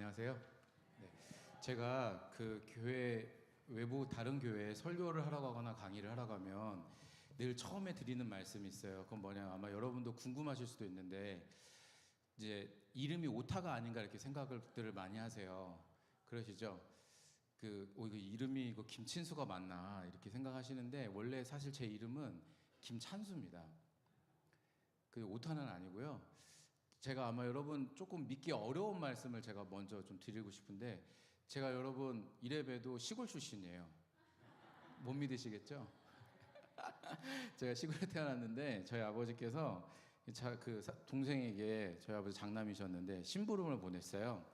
안녕하세요. 네, 제가 그 교회 외부 다른 교회에 설교를 하러 가거나 강의를 하러 가면 늘 처음에 드리는 말씀이 있어요. 그건 뭐냐, 아마 여러분도 궁금하실 수도 있는데 이제 이름이 오타가 아닌가 이렇게 생각들을 많이 하세요. 그러시죠? 이거 이름이 이거 김친수가 맞나 이렇게 생각하시는데 원래 사실 제 이름은 김찬수입니다. 그 오타는 아니고요. 제가 아마 여러분 조금 믿기 어려운 말씀을 제가 먼저 좀 드리고 싶은데, 제가 여러분 이래봬도 시골 출신이에요. 못 믿으시겠죠? 제가 시골에 태어났는데 저희 아버지께서 동생에게, 저희 아버지 장남이셨는데 심부름을 보냈어요.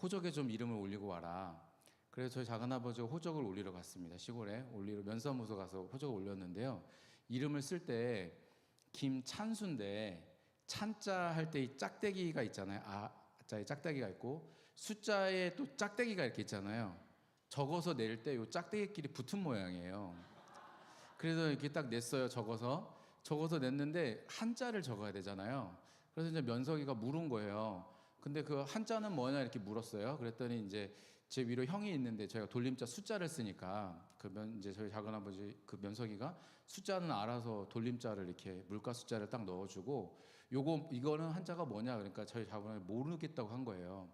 호적에 좀 이름을 올리고 와라. 그래서 저희 작은아버지가 호적을 올리러 갔습니다. 시골에 면사무소 가서 호적을 올렸는데요. 이름을 쓸 때 김찬수인데 찬자 할 때 이 짝대기가 있잖아요. 자에 짝대기가 있고 숫자에 또 짝대기가 이렇게 있잖아요. 적어서 낼 때 이 짝대기끼리 붙은 모양이에요. 그래서 이렇게 딱 냈어요. 적어서 냈는데 한자를 적어야 되잖아요. 그래서 이제 면석이가 물은 거예요. 근데 그 한자는 뭐냐 이렇게 물었어요. 그랬더니 이제 제 위로 형이 있는데 저희가 돌림자 숫자를 쓰니까 이제 저희 작은아버지 그 면석이가 숫자는 알아서 돌림자를 이렇게 물가 숫자를 딱 넣어주고, 이거는 한자가 뭐냐 그러니까 저희 작은아버지 모르겠다고 한 거예요.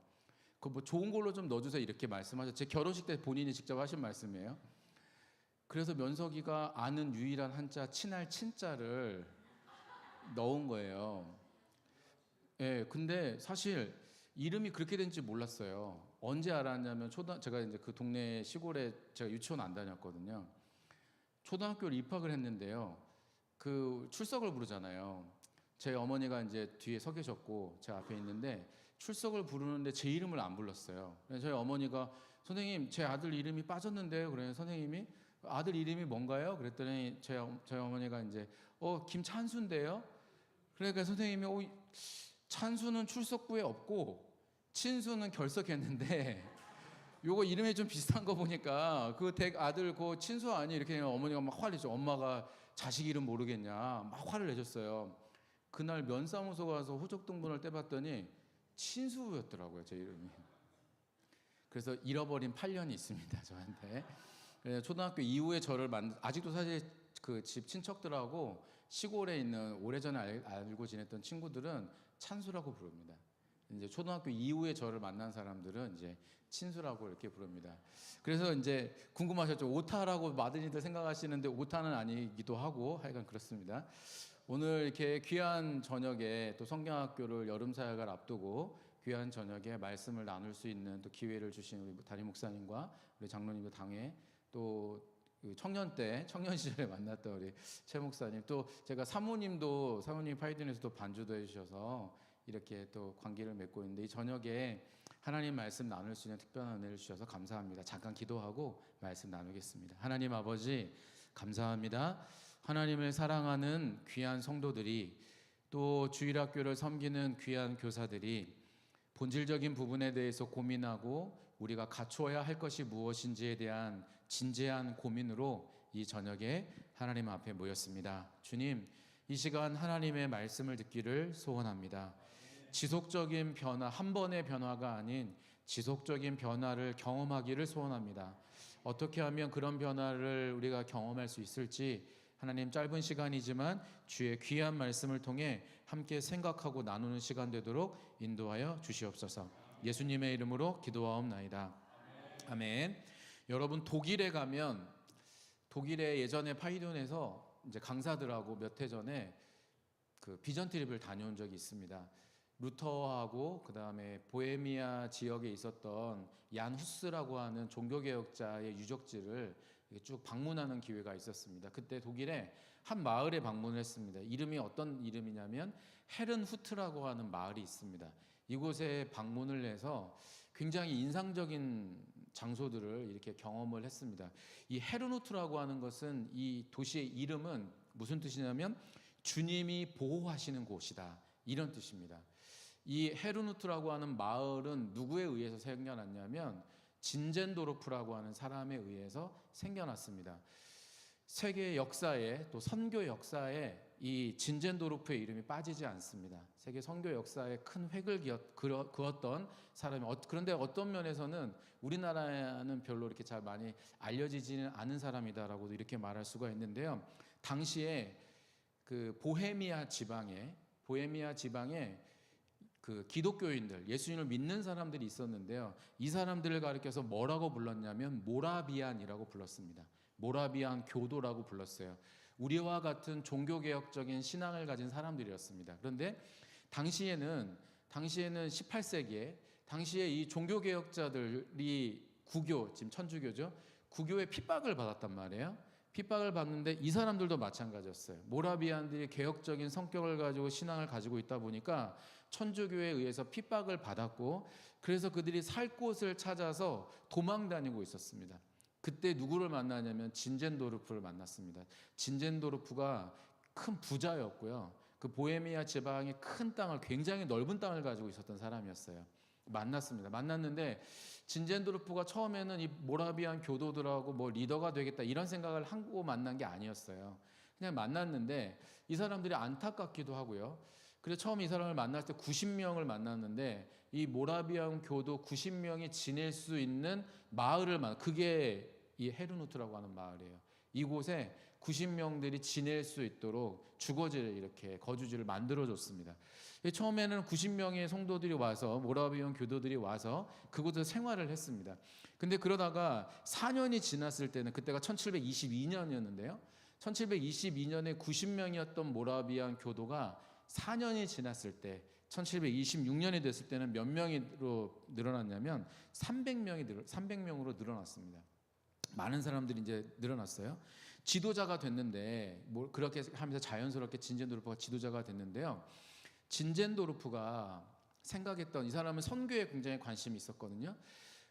그 뭐 좋은 걸로 좀 넣어주세요 이렇게 말씀하셨죠. 제 결혼식 때 본인이 직접 하신 말씀이에요. 그래서 면석이가 아는 유일한 한자 친할 친자를 넣은 거예요. 예, 근데 사실 이름이 그렇게 된지 몰랐어요. 언제 알았냐면 제가 이제 그 동네 시골에 제가 유치원 안 다녔거든요. 초등학교를 입학을 했는데요. 그 출석을 부르잖아요. 제 어머니가 이제 뒤에 서 계셨고 제 앞에 있는데 출석을 부르는데 제 이름을 안 불렀어요. 그래서 저희 어머니가 선생님 제 아들 이름이 빠졌는데요. 그래서 선생님이 아들 이름이 뭔가요? 그랬더니 저희 어머니가 이제 김찬수인데요. 그러니까 선생님이 찬수는 출석부에 없고 친수는 결석했는데 요거 이름이 좀 비슷한 거 보니까 그 댁 아들 그 친수 아니 이렇게 어머니가 막 화를 내죠. 엄마가 자식 이름 모르겠냐 막 화를 내셨어요. 그날 면사무소 가서 호적 등본을 떼봤더니 친수였더라고요, 제 이름이. 그래서 잃어버린 8년이 있습니다, 저한테. 그래서 초등학교 이후에 아직도 사실 그 집 친척들하고 시골에 있는 오래전에 알고 지냈던 친구들은 찬수라고 부릅니다. 이제 초등학교 이후에 저를 만난 사람들은 이제 친수라고 이렇게 부릅니다. 그래서 이제 궁금하셨죠? 오타라고 많이들 생각하시는데 오타는 아니기도 하고 하여간 그렇습니다. 오늘 이렇게 귀한 저녁에 또 성경학교를 여름 사역을 앞두고 귀한 저녁에 말씀을 나눌 수 있는 또 기회를 주신 우리 담임 목사님과 우리 장로님과 당회 또 청년 시절에 만났던 우리 최 목사님, 또 제가 사모님 파이든에서도 반주도 해주셔서 이렇게 또 관계를 맺고 있는데, 이 저녁에 하나님 말씀 나눌 수 있는 특별한 은혜를 주셔서 감사합니다. 잠깐 기도하고 말씀 나누겠습니다. 하나님 아버지 감사합니다. 하나님을 사랑하는 귀한 성도들이, 또 주일학교를 섬기는 귀한 교사들이 본질적인 부분에 대해서 고민하고 우리가 갖추어야 할 것이 무엇인지에 대한 진지한 고민으로 이 저녁에 하나님 앞에 모였습니다. 주님, 이 시간 하나님의 말씀을 듣기를 소원합니다. 지속적인 변화, 한 번의 변화가 아닌 지속적인 변화를 경험하기를 소원합니다. 어떻게 하면 그런 변화를 우리가 경험할 수 있을지 하나님, 짧은 시간이지만 주의 귀한 말씀을 통해 함께 생각하고 나누는 시간 되도록 인도하여 주시옵소서. 예수님의 이름으로 기도하옵나이다. 아멘. 여러분, 독일에 가면, 독일에 예전에 파이돈에서 이제 강사들하고 몇 해 전에 그 비전 트립을 다녀온 적이 있습니다. 루터하고 그 다음에 보헤미아 지역에 있었던 얀 후스라고 하는 종교개혁자의 유적지를 쭉 방문하는 기회가 있었습니다. 그때 독일에 한 마을에 방문을 했습니다. 이름이 어떤 이름이냐면 헤른후트라고 하는 마을이 있습니다. 이곳에 방문을 해서 굉장히 인상적인 장소들을 이렇게 경험을 했습니다. 이 헤른후트라고 하는 것은, 이 도시의 이름은 무슨 뜻이냐면 주님이 보호하시는 곳이다, 이런 뜻입니다. 이 헤르누트라고 하는 마을은 누구에 의해서 생겨났냐면 진젠도르프라고 하는 사람에 의해서 생겨났습니다. 세계 역사에, 또 선교 역사에 이 진젠도르프의 이름이 빠지지 않습니다. 세계 선교 역사에 큰 획을 그었던 사람이, 그런데 어떤 면에서는 우리나라에는 별로 이렇게 잘 많이 알려지지는 않은 사람이다라고도 이렇게 말할 수가 있는데요. 당시에 그 보헤미아 지방에 그 기독교인들, 예수님을 믿는 사람들이 있었는데요. 이 사람들을 가리켜서 뭐라고 불렀냐면 모라비안이라고 불렀습니다. 모라비안 교도라고 불렀어요. 우리와 같은 종교개혁적인 신앙을 가진 사람들이었습니다. 그런데 당시에는 18세기에 당시에 이 종교개혁자들이 지금 천주교죠. 구교의 핍박을 받았단 말이에요. 핍박을 받는데 이 사람들도 마찬가지였어요. 모라비안들이 개혁적인 성격을 가지고 신앙을 가지고 있다 보니까 천주교에 의해서 핍박을 받았고, 그래서 그들이 살 곳을 찾아서 도망 다니고 있었습니다. 그때 누구를 만나냐면 진젠도르프를 만났습니다. 진젠도르프가 큰 부자였고요. 그 보헤미아 지방의 큰 땅을, 굉장히 넓은 땅을 가지고 있었던 사람이었어요. 만났습니다. 만났는데 진젠도르프가 처음에는 이 모라비안 교도들하고 뭐 리더가 되겠다 이런 생각을 하고 만난 게 아니었어요. 그냥 만났는데 이 사람들이 안타깝기도 하고요. 그래서 처음 이 사람을 만날 때 90명을 만났는데 이 모라비안 교도 90명이 지낼 수 있는 마을을 그게 이 헤르누트라고 하는 마을이에요. 이곳에 90명들이 지낼 수 있도록 주거지를, 이렇게 거주지를 만들어줬습니다. 처음에는 90명의 성도들이 와서, 모라비안 교도들이 와서 그곳에서 생활을 했습니다. 근데 그러다가 4년이 지났을 때는, 그때가 1722년이었는데요. 1722년에 90명이었던 모라비안 교도가 4년이 지났을 때 1726년이 됐을 때는 몇 명으로 늘어났냐면 300명으로 늘어났습니다. 많은 사람들이 이제 늘어났어요. 지도자가 됐는데, 그렇게 하면서 자연스럽게 진젠도르프가 지도자가 됐는데요. 진젠도르프가 생각했던, 이 사람은 선교에 굉장히 관심이 있었거든요.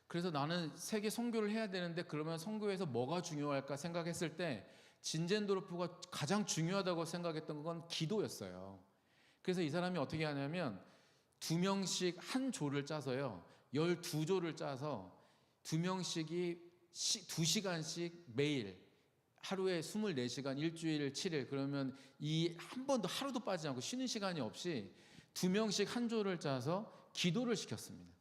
그래서 나는 세계 선교를 해야 되는데 그러면 선교에서 뭐가 중요할까 생각했을 때 진젠도르프가 가장 중요하다고 생각했던 건 기도였어요. 그래서 이 사람이 어떻게 하냐면 2명씩 한 조를 짜서요, 12조를 짜서 2명씩이 2시간씩 매일, 하루에 24시간, 일주일 7일, 그러면 이 한 번도 하루도 빠지지 않고 쉬는 시간이 없이 2명씩 한 조를 짜서 기도를 시켰습니다.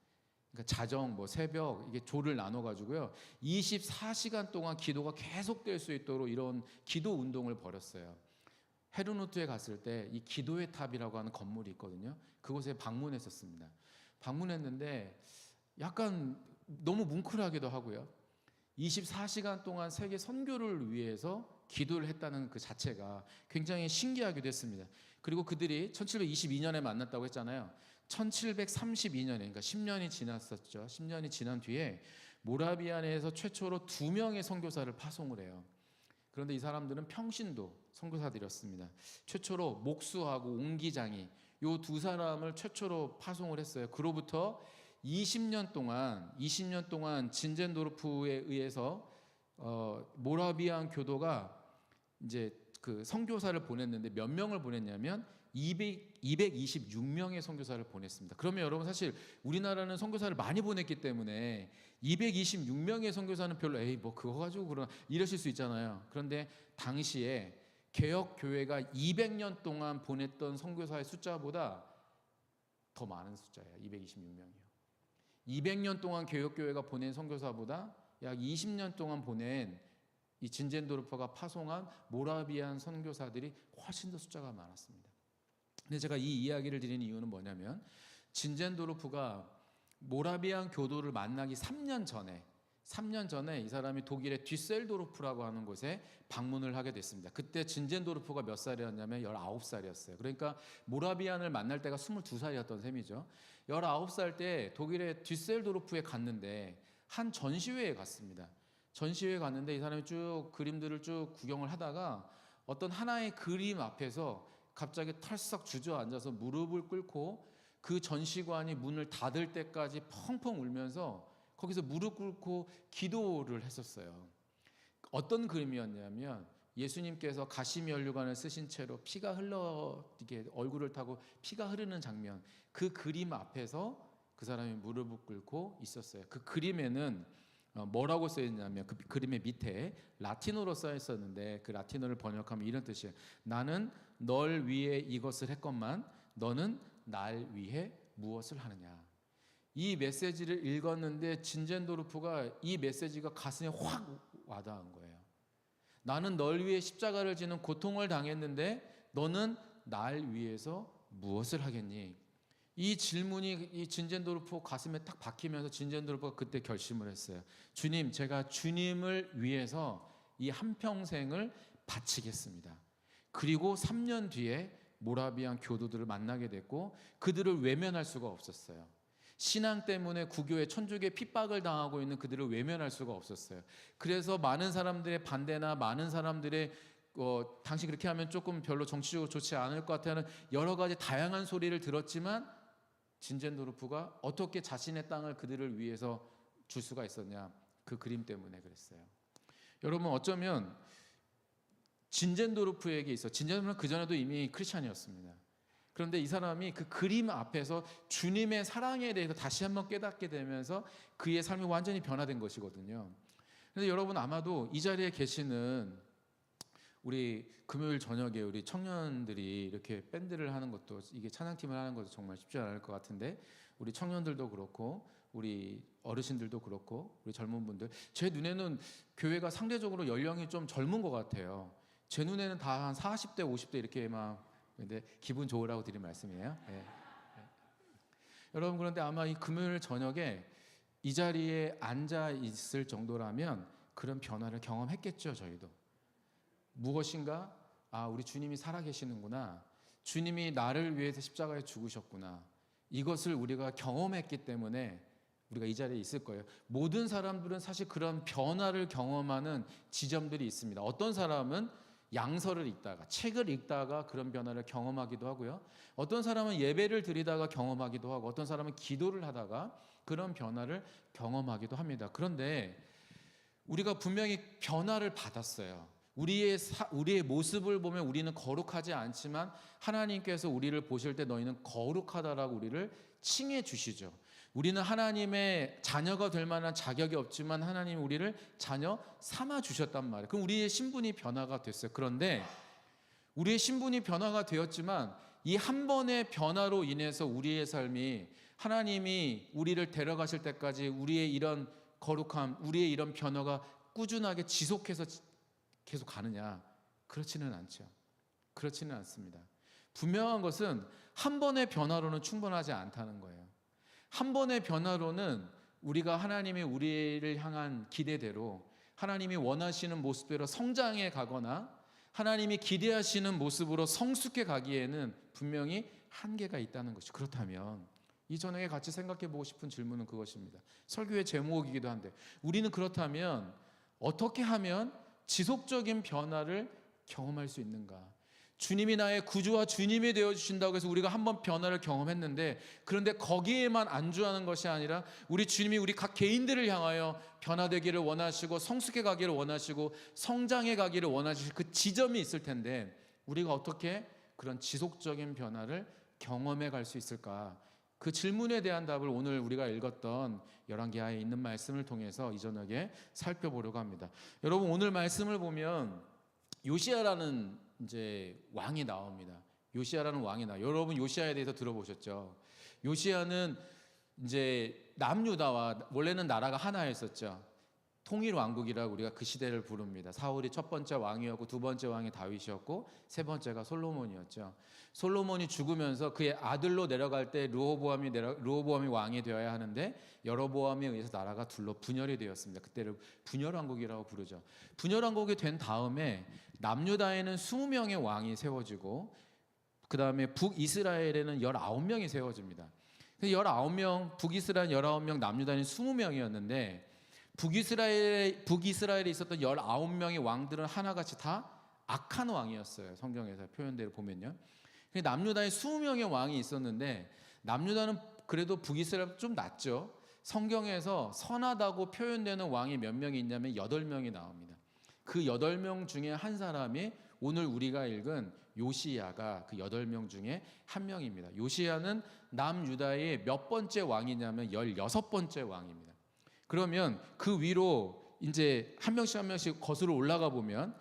그러니까 자정, 새벽, 이게 조를 나눠가지고요, 24시간 동안 기도가 계속될 수 있도록 이런 기도 운동을 벌였어요. 헤르누트에 갔을 때 이 기도의 탑이라고 하는 건물이 있거든요. 그곳에 방문했었습니다. 방문했는데 약간 너무 뭉클하기도 하고요. 24시간 동안 세계 선교를 위해서 기도를 했다는 그 자체가 굉장히 신기하기도 했습니다. 그리고 그들이 1722년에 만났다고 했잖아요. 1732년에, 그러니까 10년이 지났었죠. 10년이 지난 뒤에 모라비안에서 최초로 2명의 선교사를 파송을 해요. 그런데 이 사람들은 평신도 선교사들이었습니다. 최초로 목수하고 옹기장이, 요 두 사람을 최초로 파송을 했어요. 그로부터 20년 동안 진젠도르프에 의해서 모라비안 교도가 이제 그 선교사를 보냈는데 몇 명을 보냈냐면 226명의 선교사를 보냈습니다. 그러면 여러분, 사실 우리나라는 선교사를 많이 보냈기 때문에 226명의 선교사는 별로 뭐 그거 가지고 그러나 이러실 수 있잖아요. 그런데 당시에 개혁 교회가 200년 동안 보냈던 선교사의 숫자보다 더 많은 숫자예요. 226명이요. 200년 동안 개혁 교회가 보낸 선교사보다 약 20년 동안 보낸 이 진젠도르프가 파송한 모라비안 선교사들이 훨씬 더 숫자가 많았습니다. 근데 제가 이 이야기를 드리는 이유는 뭐냐면, 진젠도르프가 모라비안 교도를 만나기 3년 전에 이 사람이 독일의 뒤셀도르프라고 하는 곳에 방문을 하게 됐습니다. 그때 진젠도르프가 몇 살이었냐면 19살이었어요. 그러니까 모라비안을 만날 때가 22살이었던 셈이죠. 19살 때 독일의 뒤셀도르프에 갔는데 한 전시회에 갔습니다. 전시회에 갔는데 이 사람이 쭉 그림들을 쭉 구경을 하다가 어떤 하나의 그림 앞에서 갑자기 털썩 주저앉아서 무릎을 꿇고 그 전시관이 문을 닫을 때까지 펑펑 울면서 거기서 무릎 꿇고 기도를 했었어요. 어떤 그림이었냐면 예수님께서 가시면류관을 쓰신 채로 피가 흘러, 이렇게 얼굴을 타고 피가 흐르는 장면, 그 그림 앞에서 그 사람이 무릎을 꿇고 있었어요. 그 그림에는 뭐라고 써 있냐면, 그 그림의 밑에 라틴어로 써 있었는데 그 라틴어를 번역하면 이런 뜻이에요. 나는 널 위해 이것을 했건만 너는 날 위해 무엇을 하느냐. 이 메시지를 읽었는데 진젠도르프가 이 메시지가 가슴에 확 와닿은 거예요. 나는 널 위해 십자가를 지는 고통을 당했는데 너는 날 위해서 무엇을 하겠니? 이 질문이 이 진젠도르프 가슴에 딱 박히면서 진젠도르프가 그때 결심을 했어요. 주님, 제가 주님을 위해서 이 한평생을 바치겠습니다. 그리고 3년 뒤에 모라비안 교도들을 만나게 됐고 그들을 외면할 수가 없었어요. 신앙 때문에 구교에 천주교에 핍박을 당하고 있는 그들을 외면할 수가 없었어요. 그래서 많은 사람들의 반대나 많은 사람들의 당신 그렇게 하면 조금 별로 정치적으로 좋지 않을 것 같다는 여러 가지 다양한 소리를 들었지만 진젠도르프가 어떻게 자신의 땅을 그들을 위해서 줄 수가 있었냐? 그 그림 때문에 그랬어요. 여러분 어쩌면 진젠도르프에게 있어 진젠도르프는 그전에도 이미 크리스찬이었습니다. 그런데 이 사람이 그 그림 앞에서 주님의 사랑에 대해서 다시 한번 깨닫게 되면서 그의 삶이 완전히 변화된 것이거든요. 그런데 여러분 아마도 이 자리에 계시는 우리 금요일 저녁에 우리 청년들이 이렇게 밴드를 하는 것도 이게 찬양팀을 하는 것도 정말 쉽지 않을 것 같은데 우리 청년들도 그렇고 우리 어르신들도 그렇고 우리 젊은 분들 제 눈에는 교회가 상대적으로 연령이 좀 젊은 것 같아요. 제 눈에는 다 한 40대 50대 이렇게 막 근데 기분 좋으라고 드린 말씀이에요. 네. 여러분 그런데 아마 이 금요일 저녁에 이 자리에 앉아 있을 정도라면 그런 변화를 경험했겠죠. 저희도 무엇인가 우리 주님이 살아계시는구나, 주님이 나를 위해서 십자가에 죽으셨구나, 이것을 우리가 경험했기 때문에 우리가 이 자리에 있을 거예요. 모든 사람들은 사실 그런 변화를 경험하는 지점들이 있습니다. 어떤 사람은 양서를 읽다가 책을 읽다가 그런 변화를 경험하기도 하고요. 어떤 사람은 예배를 드리다가 경험하기도 하고 어떤 사람은 기도를 하다가 그런 변화를 경험하기도 합니다. 그런데 우리가 분명히 변화를 받았어요. 우리의 모습을 보면 우리는 거룩하지 않지만 하나님께서 우리를 보실 때 너희는 거룩하다라고 우리를 칭해 주시죠. 우리는 하나님의 자녀가 될 만한 자격이 없지만 하나님이 우리를 자녀 삼아 주셨단 말이에요. 그럼 우리의 신분이 변화가 됐어요. 그런데 우리의 신분이 변화가 되었지만 이 한 번의 변화로 인해서 우리의 삶이 하나님이 우리를 데려가실 때까지 우리의 이런 거룩함, 우리의 이런 변화가 꾸준하게 지속해서 계속 가느냐? 그렇지는 않죠. 그렇지는 않습니다. 분명한 것은 한 번의 변화로는 충분하지 않다는 거예요. 한 번의 변화로는 우리가 하나님이 우리를 향한 기대대로 하나님이 원하시는 모습대로 성장해 가거나 하나님이 기대하시는 모습으로 성숙해 가기에는 분명히 한계가 있다는 것이죠. 그렇다면 이 저녁에 같이 생각해 보고 싶은 질문은 그것입니다. 설교의 제목이기도 한데 우리는 그렇다면 어떻게 하면 지속적인 변화를 경험할 수 있는가? 주님이 나의 구주와 주님이 되어주신다고 해서 우리가 한번 변화를 경험했는데 그런데 거기에만 안주하는 것이 아니라 우리 주님이 우리 각 개인들을 향하여 변화되기를 원하시고 성숙해 가기를 원하시고 성장해 가기를 원하시는 그 지점이 있을 텐데 우리가 어떻게 그런 지속적인 변화를 경험해 갈 수 있을까? 그 질문에 대한 답을 오늘 우리가 읽었던 열왕기하에 있는 말씀을 통해서 이 저녁에 살펴보려고 합니다. 여러분 오늘 말씀을 보면 요시야라는 이제 왕이 나옵니다. 요시야라는 왕이 나와요. 여러분 요시야에 대해서 들어보셨죠? 요시야는 이제 남유다와 원래는 나라가 하나였었죠. 통일 왕국이라고 우리가 그 시대를 부릅니다. 사울이 첫 번째 왕이었고 두 번째 왕이 다윗이었고 세 번째가 솔로몬이었죠. 솔로몬이 죽으면서 그의 아들로 내려갈 때 르호보암이 왕이 되어야 하는데 여로보암에 의해서 나라가 둘로 분열이 되었습니다. 그때를 분열 왕국이라고 부르죠. 분열 왕국이 된 다음에 남유다에는 20명의 왕이 세워지고 그 다음에 북이스라엘에는 19명이 세워집니다. 19명, 북이스라엘 19명, 남유다는 20명이었는데 북이스라엘에 있었던 19명의 왕들은 하나같이 다 악한 왕이었어요. 성경에서 표현대로 보면요. 남유다에 20명의 왕이 있었는데 남유다는 그래도 북이스라엘보다 좀 낫죠. 성경에서 선하다고 표현되는 왕이 몇 명이 있냐면 8명이 나옵니다. 그 8명 중에 한 사람이 오늘 우리가 읽은 요시야가 그 8명 중에 한 명입니다. 요시야는 남유다의 몇 번째 왕이냐면 16번째 왕입니다. 그러면 그 위로 이제 한 명씩 거슬러 올라가 보면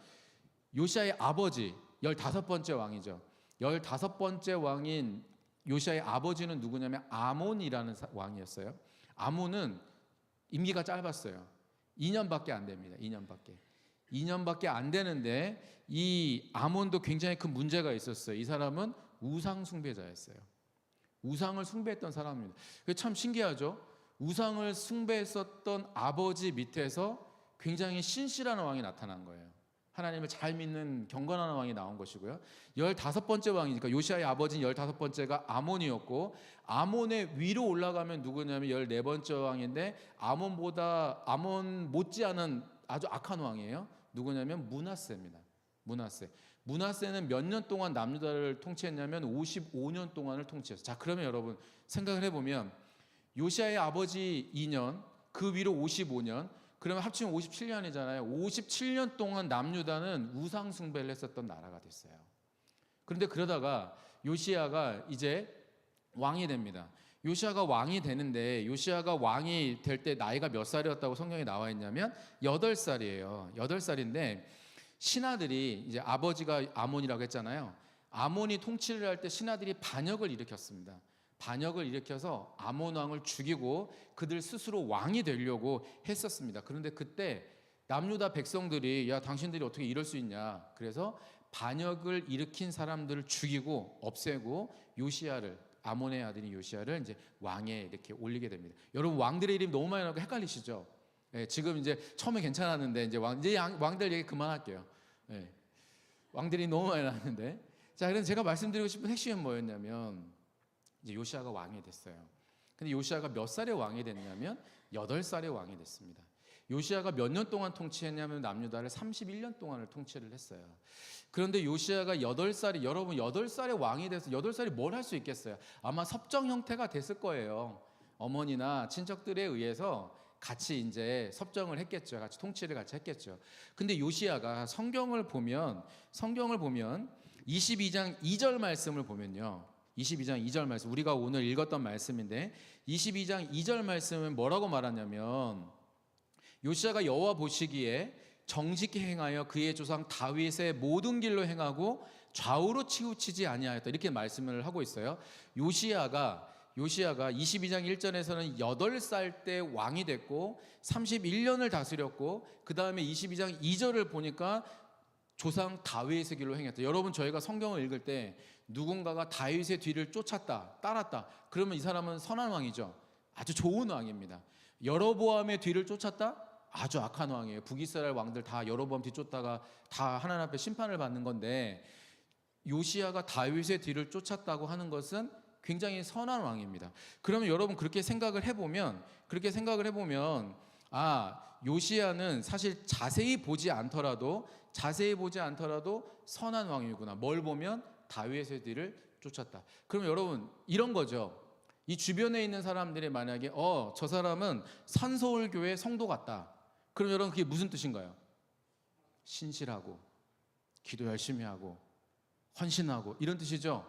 요시야의 아버지 15번째 왕이죠. 15번째 왕인 요시야의 아버지는 누구냐면 아몬이라는 왕이었어요. 아몬은 임기가 짧았어요. 2년밖에 안 됩니다. 2년밖에 안 되는데 이 아몬도 굉장히 큰 문제가 있었어요. 이 사람은 우상 숭배자였어요. 우상을 숭배했던 사람입니다. 그게 참 신기하죠. 우상을 숭배했었던 아버지 밑에서 굉장히 신실한 왕이 나타난 거예요. 하나님을 잘 믿는 경건한 왕이 나온 것이고요. 15번째 왕이니까 요시야의 아버지는 15번째가 아몬이었고, 아몬의 위로 올라가면 누구냐면 14번째 왕인데, 아몬 못지않은 아주 악한 왕이에요. 누구냐면 므낫세입니다. 므낫세는 몇 년 동안 남유다를 통치했냐면 55년 동안을 통치했어요. 자, 그러면 여러분 생각을 해보면 요시야의 아버지 2년, 그 위로 55년, 그러면 합치면 57년이잖아요. 57년 동안 남유다는 우상 숭배를 했었던 나라가 됐어요. 그런데 그러다가 요시야가 이제 왕이 됩니다. 요시야가 왕이 되는데, 요시야가 왕이 될 때 나이가 몇 살이었다고 성경에 나와 있냐면 8살이에요. 8살인데 신하들이, 이제 아버지가 아몬이라고 했잖아요. 아몬이 통치를 할 때 신하들이 반역을 일으켰습니다. 반역을 일으켜서 아몬 왕을 죽이고 그들 스스로 왕이 되려고 했었습니다. 그런데 그때 남유다 백성들이, 야, 당신들이 어떻게 이럴 수 있냐, 그래서 반역을 일으킨 사람들을 죽이고 없애고 요시야를, 아몬의 아들인 요시야를 이제 왕에 이렇게 올리게 됩니다. 여러분, 왕들의 이름 너무 많이 나오고 헷갈리시죠? 예, 지금 이제 처음에 괜찮았는데 이제 왕들 얘기 그만할게요. 예, 왕들이 너무 많이 나왔는데, 자, 그래서 제가 말씀드리고 싶은 핵심은 뭐였냐면, 이제 요시야가 왕이 됐어요. 근데 요시야가 몇 살에 왕이 됐냐면 8살에 왕이 됐습니다. 요시야가 몇 년 동안 통치했냐면 남유다를 31년 동안을 통치를 했어요. 그런데 요시야가 8살이, 여러분 8살에 왕이 돼서 8살이 뭘 할 수 있겠어요? 아마 섭정 형태가 됐을 거예요. 어머니나 친척들에 의해서 같이 이제 섭정을 했겠죠. 같이 통치를 같이 했겠죠. 근데 요시야가 성경을 보면 22장 2절 말씀을 보면요. 22장 2절 말씀, 우리가 오늘 읽었던 말씀인데 22장 2절 말씀은 뭐라고 말하냐면, 요시야가 여호와 보시기에 정직히 행하여 그의 조상 다윗의 모든 길로 행하고 좌우로 치우치지 아니하였다, 이렇게 말씀을 하고 있어요. 요시야가 22장 1절에서는 8살 때 왕이 됐고 31년을 다스렸고, 그 다음에 22장 2절을 보니까 조상 다윗의 길로 행했다. 여러분, 저희가 성경을 읽을 때 누군가가 다윗의 뒤를 쫓았다, 따랐다, 그러면 이 사람은 선한 왕이죠. 아주 좋은 왕입니다. 여로보암의 뒤를 쫓았다? 아주 악한 왕이에요. 북이스라엘 왕들 다 여로보암 뒤 쫓다가 다 하나님 앞에 심판을 받는 건데, 요시야가 다윗의 뒤를 쫓았다고 하는 것은 굉장히 선한 왕입니다. 그러면 여러분 그렇게 생각을 해보면 요시야는 사실 자세히 보지 않더라도 선한 왕이구나. 뭘 보면 다윗의 뒤를 쫓았다. 그럼 여러분 이런 거죠. 이 주변에 있는 사람들이 만약에 저 사람은 산서울교회 성도 같다. 그럼 여러분 그게 무슨 뜻인가요? 신실하고 기도 열심히 하고 헌신하고 이런 뜻이죠.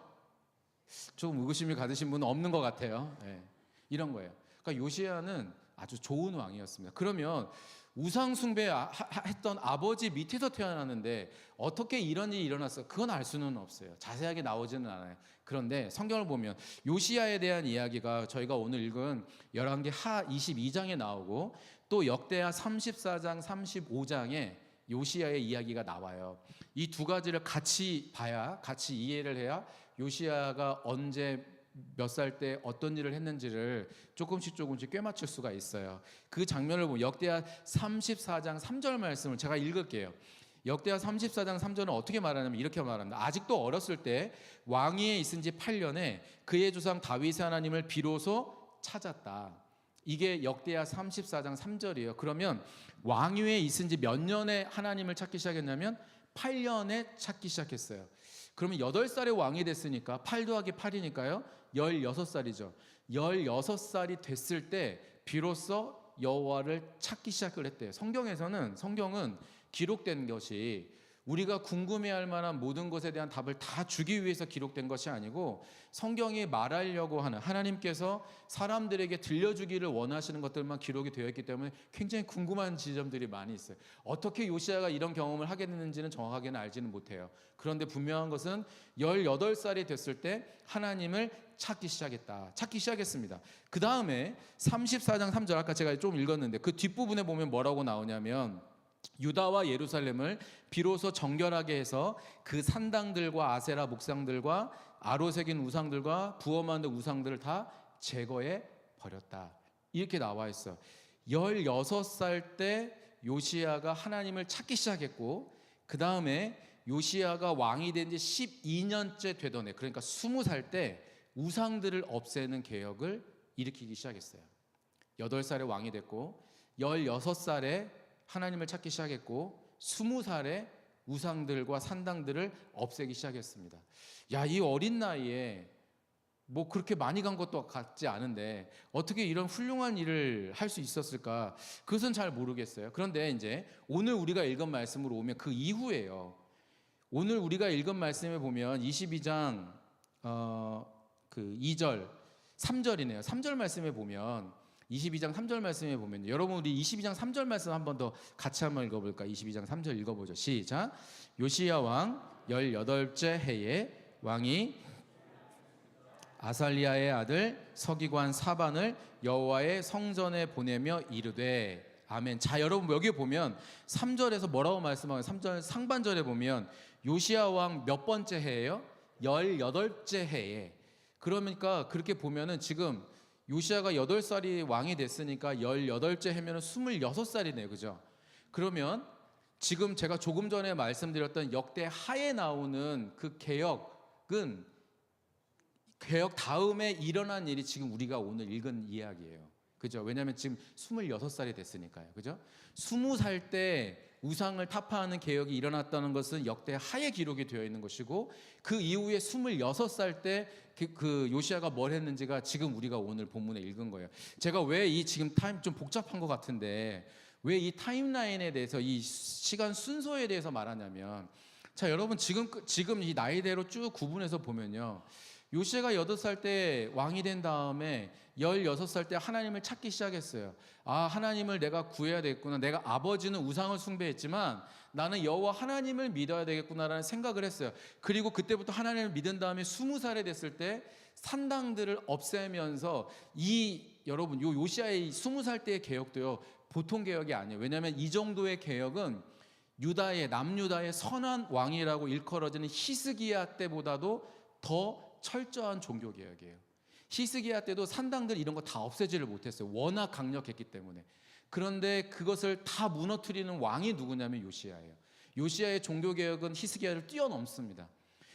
조금 의구심이 가지신 분은 없는 것 같아요. 네, 이런 거예요. 그러니까 요시야는 아주 좋은 왕이었습니다. 그러면 우상 숭배했던 아버지 밑에서 태어났는데 어떻게 이런 일이 일어났어? 그건 알 수는 없어요. 자세하게 나오지는 않아요. 그런데 성경을 보면 요시야에 대한 이야기가 저희가 오늘 읽은 열왕기 하 22장에 나오고, 또 역대하 34장 35장에 요시야의 이야기가 나와요. 이 두 가지를 같이 봐야, 같이 이해를 해야 요시야가 언제 몇 살 때 어떤 일을 했는지를 조금씩 꿰맞출 수가 있어요. 그 장면을 보면 역대하 34장 3절 말씀을 제가 읽을게요. 역대하 34장 3절은 어떻게 말하냐면 이렇게 말합니다. 아직도 어렸을 때 왕위에 있은 지 8년에 그의 조상 다윗의 하나님을 비로소 찾았다. 이게 역대하 34장 3절이에요. 그러면 왕위에 있은 지 몇 년에 하나님을 찾기 시작했냐면 8년에 찾기 시작했어요. 그러면 8살에 왕이 됐으니까 8 더하기 8이니까요 16살이죠. 16살이 됐을 때 비로소 여호와를 찾기 시작을 했대요. 성경은 기록된 것이 우리가 궁금해할 만한 모든 것에 대한 답을 다 주기 위해서 기록된 것이 아니고 성경이 말하려고 하는, 하나님께서 사람들에게 들려주기를 원하시는 것들만 기록이 되어 있기 때문에 굉장히 궁금한 지점들이 많이 있어요. 어떻게 요시야가 이런 경험을 하게 됐는지는 정확하게는 알지는 못해요. 그런데 분명한 것은 18살이 됐을 때 하나님을 찾기 시작했습니다. 그 다음에 34장 3절, 아까 제가 좀 읽었는데 그 뒷부분에 보면 뭐라고 나오냐면, 유다와 예루살렘을 비로소 정결하게 해서 그 산당들과 아세라 목상들과 아로새긴 우상들과 부엄한 우상들을 다 제거해 버렸다. 이렇게 나와 있어. 16살 때 요시야가 하나님을 찾기 시작했고, 그 다음에 요시야가 왕이 된 지 12년째 되던 해, 그러니까 20살 때 우상들을 없애는 개혁을 일으키기 시작했어요. 8살에 왕이 됐고 16살에 하나님을 찾기 시작했고 20살에 우상들과 산당들을 없애기 시작했습니다. 야, 이 어린 나이에 뭐 그렇게 많이 간 것도 같지 않은데 어떻게 이런 훌륭한 일을 할 수 있었을까? 그것은 잘 모르겠어요. 그런데 이제 오늘 우리가 읽은 말씀으로 오면 그 이후에요. 오늘 우리가 읽은 말씀에 보면 22장 그 2절, 3절이네요. 3절 말씀에 보면 22장 3절 말씀에 보면, 여러분 우리 22장 3절 말씀 한 번 더 같이 한번 읽어볼까? 22장 3절 읽어보죠. 시작. 요시야 왕 18째 해에 왕이 아살리아의 아들 서기관 사반을 여호와의 성전에 보내며 이르되. 아멘. 자, 여러분 여기 보면 3절에서 뭐라고 말씀하고, 3절 상반절에 보면 요시야 왕 몇 번째 해예요? 18째 해에. 그러니까 그렇게 보면은 지금 요시야가 8살이 왕이 됐으니까 18째 해면은 26살이네요. 그죠? 그러면 지금 제가 조금 전에 말씀드렸던 역대 하에 나오는 그 개혁은 개혁 다음에 일어난 일이 지금 우리가 오늘 읽은 이야기예요. 그죠? 왜냐하면 지금 26살이 됐으니까요. 그죠? 20살 때 우상을 타파하는 개혁이 일어났다는 것은 역대 하에 기록이 되어 있는 것이고, 그 이후에 26살 때 그 요시야가 뭘 했는지가 지금 우리가 오늘 본문에 읽은 거예요. 제가 왜 이 지금 타임 좀 복잡한 것 같은데 왜 이 타임라인에 대해서, 이 시간 순서에 대해서 말하냐면, 자, 여러분 지금 이 나이대로 쭉 구분해서 보면요, 요시야가 8살 때 왕이 된 다음에 16살 때 하나님을 찾기 시작했어요. 아, 하나님을 내가 구해야 되겠구나. 내가 아버지는 우상을 숭배했지만 나는 여호와 하나님을 믿어야 되겠구나라는 생각을 했어요. 그리고 그때부터 하나님을 믿은 다음에 20살이 됐을 때 산당들을 없애면서, 여러분 요 요시야의 20살 때의 개혁도요 보통 개혁이 아니에요. 왜냐하면 이 정도의 개혁은 남유다의 선한 왕이라고 일컬어지는 히스기야 때보다도 더 철저한 종교 개혁이에요. 히스기야 때도 산당들 이런 거 다 없애지를 못했어요. 워낙 강력했기 때문에. 그런데 그것을 다 무너뜨리는 왕이 누구냐면 요시야예요. 요시야의 종교 개혁은 히스기야를 뛰어넘습니다.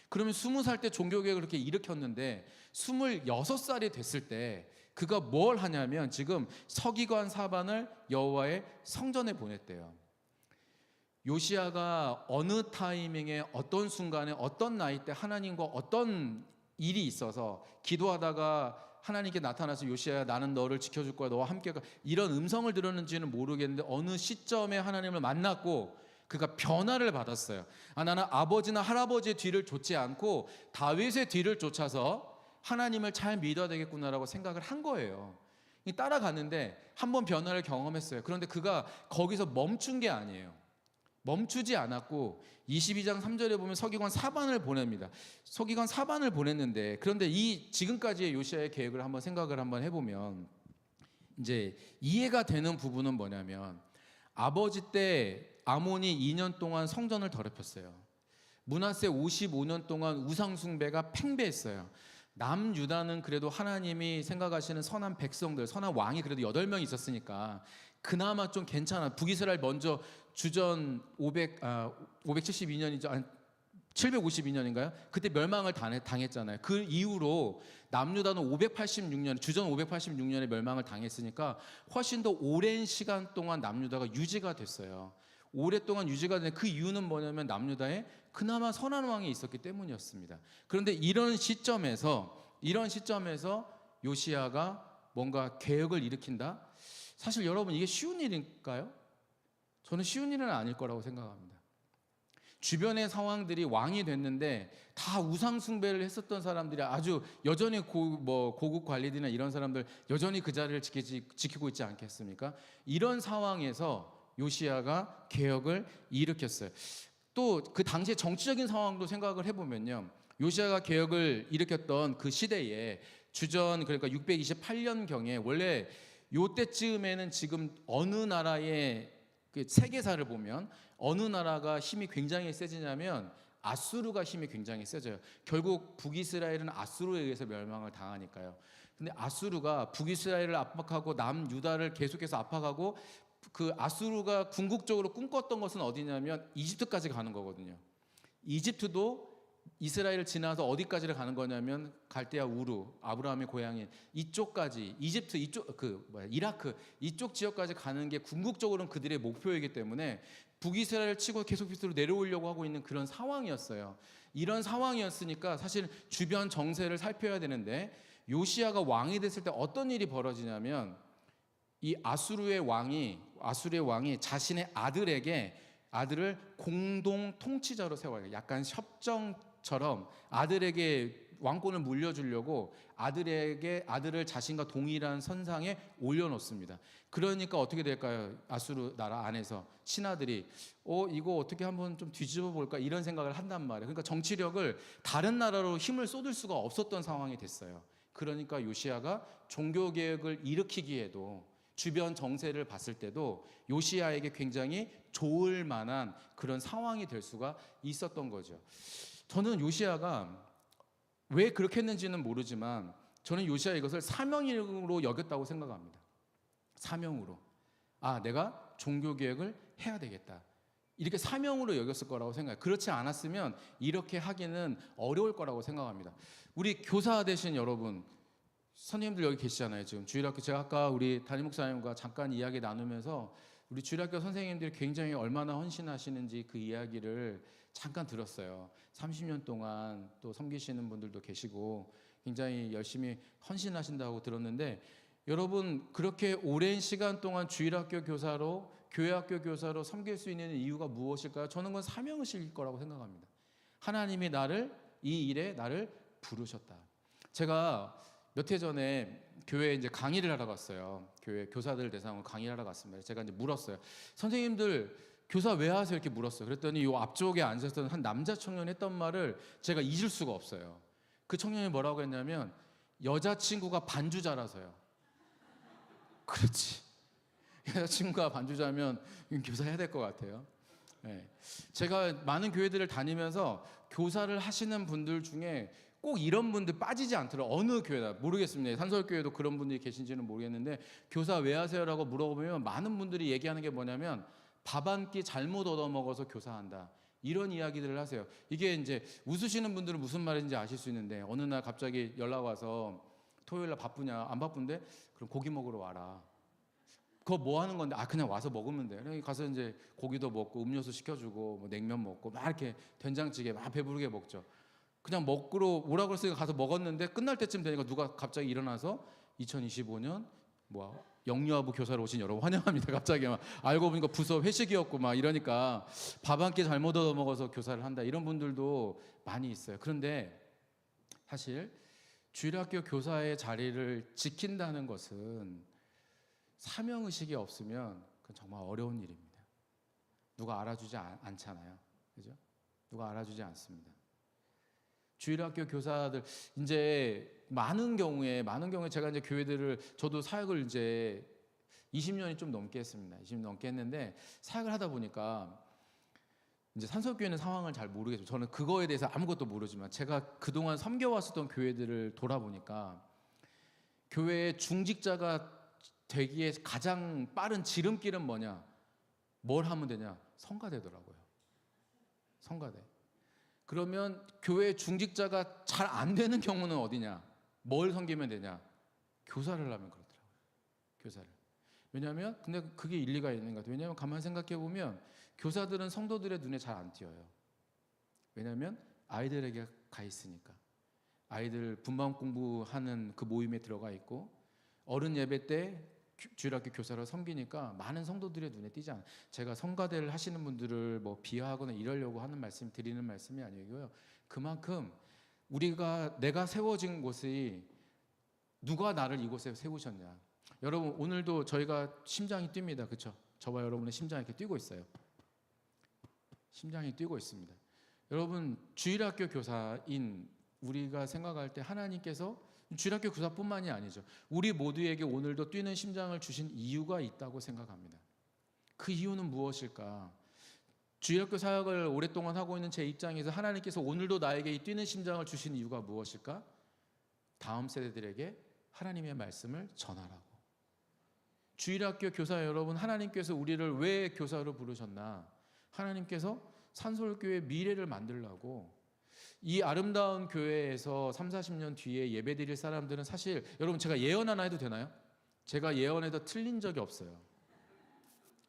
그러면 20살 때 종교 개혁을 그렇게 일으켰는데 26살이 됐을 때 그가 뭘 하냐면 지금 서기관 사반을 여호와의 성전에 보냈대요. 요시야가 어느 타이밍에 어떤 순간에 어떤 나이 때 하나님과 어떤 일이 있어서 기도하다가 하나님께 나타나서 요시야야 나는 너를 지켜줄 거야, 너와 함께 가, 이런 음성을 들었는지는 모르겠는데 어느 시점에 하나님을 만났고 그가 변화를 받았어요. 나는 아버지나 할아버지의 뒤를 쫓지 않고 다윗의 뒤를 쫓아서 하나님을 잘 믿어야 되겠구나라고 생각을 한 거예요. 따라갔는데 한번 변화를 경험했어요. 그런데 그가 거기서 멈춘 게 아니에요. 멈추지 않았고 22장 3절에 보면 서기관 사반을 보냅니다. 서기관 사반을 보냈는데, 그런데 이 지금까지의 요시야의 계획을 한번 생각을 한번 해보면 이제 이해가 되는 부분은 뭐냐면, 아버지 때 아몬이 2년 동안 성전을 더럽혔어요. 므낫세 55년 동안 우상 숭배가 팽배했어요. 남유다는 그래도 하나님이 생각하시는 선한 백성들, 선한 왕이 그래도 8명 있었으니까 그나마 좀 괜찮아. 북이스라엘 먼저 주전 572년이죠. 752년인가요? 그때 멸망을 당했잖아요. 그 이후로 남유다는 586년, 주전 586년에 멸망을 당했으니까 훨씬 더 오랜 시간 동안 남유다가 유지가 됐어요. 오랫동안 유지가 된 그 이유는 뭐냐면 남유다에 그나마 선한 왕이 있었기 때문이었습니다. 그런데 이런 시점에서 요시야가 뭔가 개혁을 일으킨다? 사실 여러분 이게 쉬운 일일까요? 저는 쉬운 일은 아닐 거라고 생각합니다. 주변의 상황들이 왕이 됐는데 다 우상 숭배를 했었던 사람들이 아주 여전히 고급 관리들이나 이런 사람들 여전히 그 자리를 지키고 있지 않겠습니까? 이런 상황에서 요시야가 개혁을 일으켰어요. 또 그 당시의 정치적인 상황도 생각을 해보면요, 요시야가 개혁을 일으켰던 그 시대에 주전 그러니까 628년경에 원래 요때쯤에는 지금 어느 나라의 그 세계사를 보면 어느 나라가 힘이 굉장히 세지냐면 아수르가 힘이 굉장히 세져요. 결국 북이스라엘은 아수르에 의해서 멸망을 당하니까요. 근데 아수르가 북이스라엘을 압박하고 남유다를 계속해서 압박하고 그 아수르가 궁극적으로 꿈꿨던 것은 어디냐면 이집트까지 가는 거거든요. 이집트도 이스라엘을 지나서 어디까지를 가는 거냐면 갈대아 우루, 아브라함의 고향인 이쪽까지, 이집트 이쪽 이라크 이쪽 지역까지 가는 게 궁극적으로는 그들의 목표이기 때문에 북이스라엘을 치고 계속 밑으로 내려오려고 하고 있는 그런 상황이었어요. 이런 상황이었으니까 사실 주변 정세를 살펴야 되는데 요시야가 왕이 됐을 때 어떤 일이 벌어지냐면 이 아수르의 왕이 자신의 아들을 공동 통치자로 세워요. 약간 협정처럼 아들에게 왕권을 물려주려고 아들을 자신과 동일한 선상에 올려놓습니다. 그러니까 어떻게 될까요? 아수르 나라 안에서 신하들이 이거 어떻게 한번 좀 뒤집어 볼까 이런 생각을 한단 말이에요. 그러니까 정치력을 다른 나라로 힘을 쏟을 수가 없었던 상황이 됐어요. 그러니까 요시야가 종교 개혁을 일으키기에도 주변 정세를 봤을 때도 요시야에게 굉장히 좋을 만한 그런 상황이 될 수가 있었던 거죠. 저는 요시야가 왜 그렇게 했는지는 모르지만 저는 요시야 이것을 사명으로 여겼다고 생각합니다. 사명으로. 내가 종교개혁을 해야 되겠다. 이렇게 사명으로 여겼을 거라고 생각해요. 그렇지 않았으면 이렇게 하기는 어려울 거라고 생각합니다. 우리 교사 되신 여러분, 선생님들 여기 계시잖아요. 지금 주일학교 제가 아까 우리 담임 목사님과 잠깐 이야기 나누면서 우리 주일학교 선생님들이 굉장히 얼마나 헌신하시는지 그 이야기를 잠깐 들었어요. 30년 동안 또 섬기시는 분들도 계시고 굉장히 열심히 헌신하신다고 들었는데 여러분 그렇게 오랜 시간 동안 주일학교 교사로 교회학교 교사로 섬길 수 있는 이유가 무엇일까요? 저는 그건 사명의식일 거라고 생각합니다. 하나님이 이 일에 나를 부르셨다. 제가 몇 해 전에 교회에 이제 강의를 하러 갔어요. 교회 교사들 대상으로 강의를 하러 갔습니다. 제가 이제 물었어요. 선생님들 교사 왜 하세요? 이렇게 물었어요. 그랬더니 요 앞쪽에 앉았던 한 남자 청년이 했던 말을 제가 잊을 수가 없어요. 그 청년이 뭐라고 했냐면 여자친구가 반주자라서요. 그렇지. 여자친구가 반주자면 교사해야 될 것 같아요. 네. 제가 많은 교회들을 다니면서 교사를 하시는 분들 중에 꼭 이런 분들 빠지지 않더라고요. 어느 교회다 모르겠습니다. 산설교회도 그런 분들이 계신지는 모르겠는데 교사 왜 하세요라고 물어보면 많은 분들이 얘기하는 게 뭐냐면 밥 한 끼 잘못 얻어먹어서 교사한다. 이런 이야기들을 하세요. 이게 이제 웃으시는 분들은 무슨 말인지 아실 수 있는데 어느 날 갑자기 연락 와서 토요일 날 바쁘냐? 안 바쁜데? 그럼 고기 먹으러 와라. 그거 뭐 하는 건데? 그냥 와서 먹으면 돼. 그래서 가서 이제 고기도 먹고 음료수 시켜주고 뭐 냉면 먹고 막 이렇게 된장찌개 막 배부르게 먹죠. 그냥 먹으러 오라고 했으니까 가서 먹었는데 끝날 때쯤 되니까 누가 갑자기 일어나서 2025년 영유아부 교사로 오신 여러분 환영합니다. 갑자기 막 알고 보니까 부서 회식이었고 막 이러니까 밥 한 끼 잘못 얻어 먹어서 교사를 한다 이런 분들도 많이 있어요. 그런데 사실 주일학교 교사의 자리를 지킨다는 것은 사명의식이 없으면 그건 정말 어려운 일입니다. 누가 알아주지 않잖아요. 그죠? 누가 알아주지 않습니다. 주일학교 교사들 이제 많은 경우에 제가 이제 교회들을 저도 사역을 이제 20년이 좀 넘게 했습니다. 20년 넘게 했는데 사역을 하다 보니까 이제 산설교회는 상황을 잘 모르겠죠. 저는 그거에 대해서 아무것도 모르지만 제가 그동안 섬겨왔었던 교회들을 돌아보니까 교회의 중직자가 되기에 가장 빠른 지름길은 뭐냐? 뭘 하면 되냐? 성가대더라고요. 성가대. 그러면 교회 중직자가 잘 안 되는 경우는 어디냐? 뭘 섬기면 되냐? 교사를 하면 그렇더라고요. 교사를. 왜냐하면 근데 그게 일리가 있는 것 같아요. 왜냐하면 가만히 생각해 보면 교사들은 성도들의 눈에 잘 안 띄어요. 왜냐하면 아이들에게 가 있으니까. 아이들 분방 공부하는 그 모임에 들어가 있고 어른 예배 때 주일학교 교사로 섬기니까 많은 성도들의 눈에 띄지 않아요. 제가 성가대를 하시는 분들을 뭐 비하하거나 이러려고 하는 말씀 드리는 말씀이 아니고요. 그만큼 내가 세워진 곳이 누가 나를 이곳에 세우셨냐. 여러분 오늘도 저희가 심장이 뜁니다. 그렇죠? 저와 여러분의 심장이 이렇게 뛰고 있어요. 심장이 뛰고 있습니다. 여러분 주일학교 교사인 우리가 생각할 때 하나님께서 주일학교 교사뿐만이 아니죠. 우리 모두에게 오늘도 뛰는 심장을 주신 이유가 있다고 생각합니다. 그 이유는 무엇일까? 주일학교 사역을 오랫동안 하고 있는 제 입장에서 하나님께서 오늘도 나에게 이 뛰는 심장을 주신 이유가 무엇일까? 다음 세대들에게 하나님의 말씀을 전하라고. 주일학교 교사 여러분, 하나님께서 우리를 왜 교사로 부르셨나? 하나님께서 산솔교회의 미래를 만들라고. 이 아름다운 교회에서 30-40년 뒤에 예배드릴 사람들은 사실 여러분 제가 예언 하나 해도 되나요? 제가 예언에도 틀린 적이 없어요.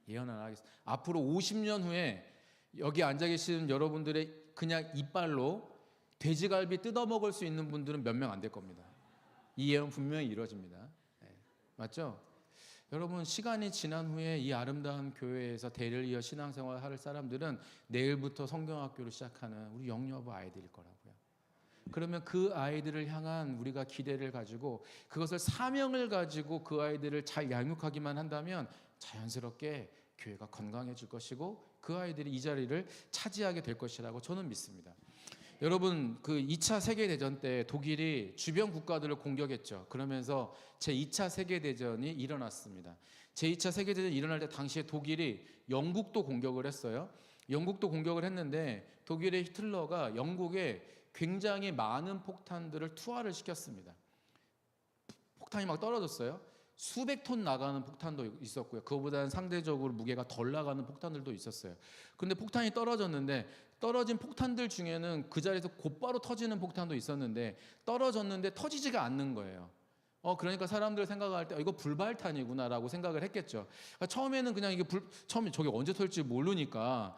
예언 하나 하겠습니다. 앞으로 50년 후에 여기 앉아 계시는 여러분들의 그냥 이빨로 돼지갈비 뜯어먹을 수 있는 분들은 몇 명 안 될 겁니다. 이 예언 분명히 이루어집니다. 네, 맞죠? 여러분 시간이 지난 후에 이 아름다운 교회에서 대를 이어 신앙생활을 할 사람들은 내일부터 성경학교를 시작하는 우리 영유아부 아이들일 거라고요. 그러면 그 아이들을 향한 우리가 기대를 가지고 그것을 사명을 가지고 그 아이들을 잘 양육하기만 한다면 자연스럽게 교회가 건강해질 것이고 그 아이들이 이 자리를 차지하게 될 것이라고 저는 믿습니다. 여러분 그 2차 세계대전 때 독일이 주변 국가들을 공격했죠. 그러면서 제2차 세계대전이 일어났습니다. 제2차 세계대전이 일어날 때 당시에 독일이 영국도 공격을 했어요. 영국도 공격을 했는데 독일의 히틀러가 영국에 굉장히 많은 폭탄들을 투하를 시켰습니다. 폭탄이 막 떨어졌어요. 수백 톤 나가는 폭탄도 있었고요. 그거보다는 상대적으로 무게가 덜 나가는 폭탄들도 있었어요. 그런데 폭탄이 떨어졌는데 떨어진 폭탄들 중에는 그 자리에서 곧바로 터지는 폭탄도 있었는데 떨어졌는데 터지지가 않는 거예요. 그러니까 사람들 생각할 때 이거 불발탄이구나라고 생각을 했겠죠. 그러니까 처음에는 그냥 처음에 저게 언제 터질지 모르니까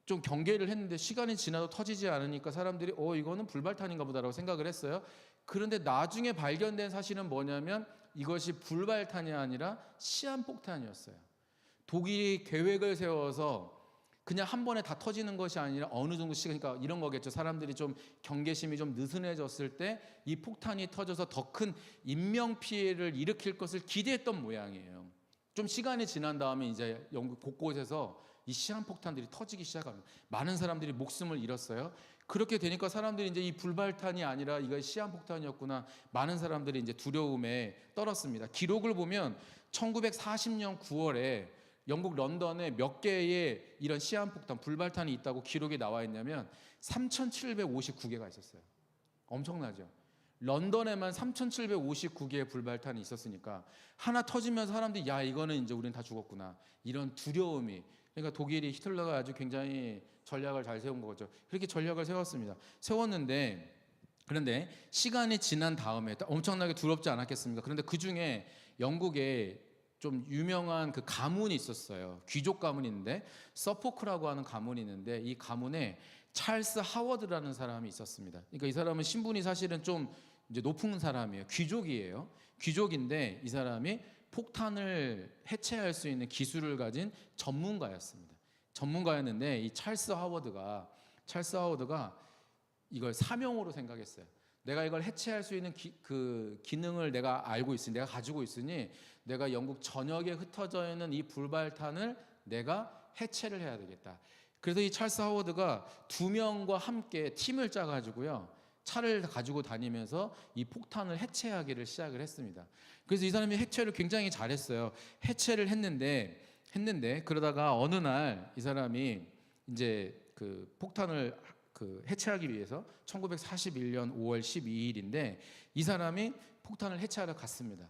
좀 경계를 했는데 시간이 지나도 터지지 않으니까 사람들이 이거는 불발탄인가 보다라고 생각을 했어요. 그런데 나중에 발견된 사실은 뭐냐면 이것이 불발탄이 아니라 시한폭탄이었어요. 독일이 계획을 세워서 그냥 한 번에 다 터지는 것이 아니라 어느 정도 시간, 그러니까 이런 거겠죠. 사람들이 좀 경계심이 좀 느슨해졌을 때 이 폭탄이 터져서 더 큰 인명 피해를 일으킬 것을 기대했던 모양이에요. 좀 시간이 지난 다음에 이제 영국 곳곳에서 이 시한폭탄들이 터지기 시작합니다. 많은 사람들이 목숨을 잃었어요. 그렇게 되니까 사람들이 이제 이 불발탄이 아니라 이거 시한폭탄이었구나. 많은 사람들이 이제 두려움에 떨었습니다. 기록을 보면 1940년 9월에 영국 런던에 몇 개의 이런 시한폭탄, 불발탄이 있다고 기록이 나와 있냐면 3,759개가 있었어요. 엄청나죠? 런던에만 3,759개의 불발탄이 있었으니까 하나 터지면서 사람들이 야 이거는 이제 우리는 다 죽었구나. 이런 두려움이, 그러니까 독일이 히틀러가 아주 굉장히 전략을 잘 세운 거죠. 그렇게 전략을 세웠는데 그런데 시간이 지난 다음에 엄청나게 두렵지 않았겠습니까? 그런데 그 중에 영국에 좀 유명한 그 가문이 있었어요. 귀족 가문이 있는데 서포크라고 하는 가문이 있는데 이 가문에 찰스 하워드라는 사람이 있었습니다. 그러니까 이 사람은 신분이 사실은 좀 이제 높은 사람이에요. 귀족이에요. 귀족인데 이 사람이 폭탄을 해체할 수 있는 기술을 가진 전문가였습니다. 전문가였는데 이 찰스 하워드가 이걸 사명으로 생각했어요. 내가 이걸 해체할 수 있는 그 기능을 내가 알고 있으니, 내가 가지고 있으니 내가 영국 전역에 흩어져 있는 이 불발탄을 내가 해체를 해야 되겠다. 그래서 이 찰스 하워드가 2명과 함께 팀을 짜가지고요, 차를 가지고 다니면서 이 폭탄을 해체하기를 시작을 했습니다. 그래서 이 사람이 해체를 굉장히 잘했어요. 해체를 했는데 그러다가 어느 날 이 사람이 이제 그 폭탄을 해체하기 위해서 1941년 5월 12일인데 이 사람이 폭탄을 해체하러 갔습니다.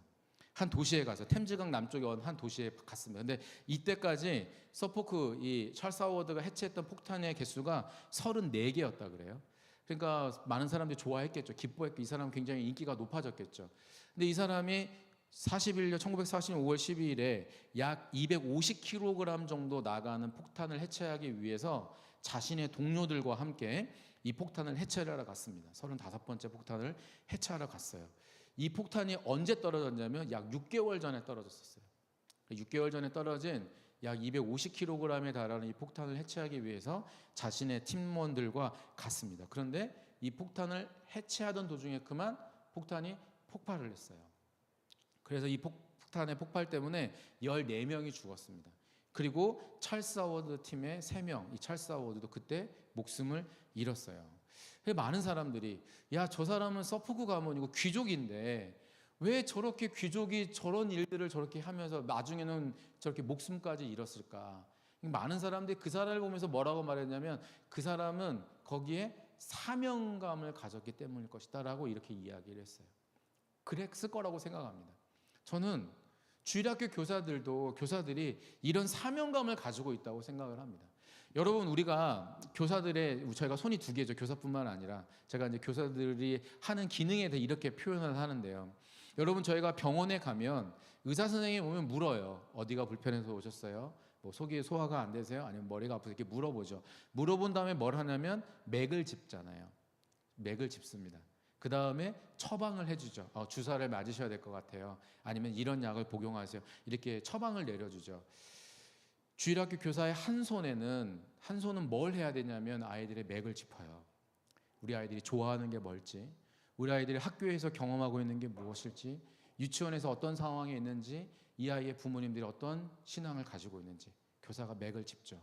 한 도시에 가서 템즈강 남쪽에 한 도시에 갔습니다. 근데 이때까지 서포크 이 찰스 하워드가 해체했던 폭탄의 개수가 34개였다 그래요. 그러니까 많은 사람들이 좋아했겠죠. 기뻐했고 이 사람은 굉장히 인기가 높아졌겠죠. 근데 이 사람이 1940년 5월 12일에 약 250kg 정도 나가는 폭탄을 해체하기 위해서 자신의 동료들과 함께 이 폭탄을 해체하러 갔습니다. 35번째 폭탄을 해체하러 갔어요. 이 폭탄이 언제 떨어졌냐면 약 6개월 전에 떨어졌었어요. 6개월 전에 떨어진 약 250kg에 달하는 이 폭탄을 해체하기 위해서 자신의 팀원들과 갔습니다. 그런데 이 폭탄을 해체하던 도중에 그만 폭탄이 폭발을 했어요. 그래서 이 폭탄의 폭발 때문에 14명이 죽었습니다. 그리고 찰스 하워드 팀의 3명, 이 찰스 하워드도 그때 목숨을 잃었어요. 많은 사람들이 야, 저 사람은 서프구 가문이고 귀족인데 왜 저렇게 귀족이 저런 일들을 저렇게 하면서 나중에는 저렇게 목숨까지 잃었을까? 많은 사람들이 그 사람을 보면서 뭐라고 말했냐면 그 사람은 거기에 사명감을 가졌기 때문일 것이다 라고 이렇게 이야기를 했어요. 그랬을 거라고 생각합니다. 저는 주일학교 교사들이 이런 사명감을 가지고 있다고 생각을 합니다. 여러분, 우리가 저희가 손이 2개죠. 교사뿐만 아니라 제가 이제 교사들이 하는 기능에 대해 이렇게 표현을 하는데요. 여러분, 저희가 병원에 가면 의사 선생님이 오면 물어요. 어디가 불편해서 오셨어요? 뭐 속이 소화가 안 되세요? 아니면 머리가 아프세요? 이렇게 물어보죠. 물어본 다음에 뭘 하냐면 맥을 짚잖아요. 맥을 짚습니다. 그 다음에 처방을 해주죠. 주사를 맞으셔야 될 것 같아요. 아니면 이런 약을 복용하세요. 이렇게 처방을 내려주죠. 주일학교 교사의 한 손은 뭘 해야 되냐면 아이들의 맥을 짚어요. 우리 아이들이 좋아하는 게 뭘지, 우리 아이들이 학교에서 경험하고 있는 게 무엇일지, 유치원에서 어떤 상황에 있는지, 이 아이의 부모님들이 어떤 신앙을 가지고 있는지 교사가 맥을 짚죠.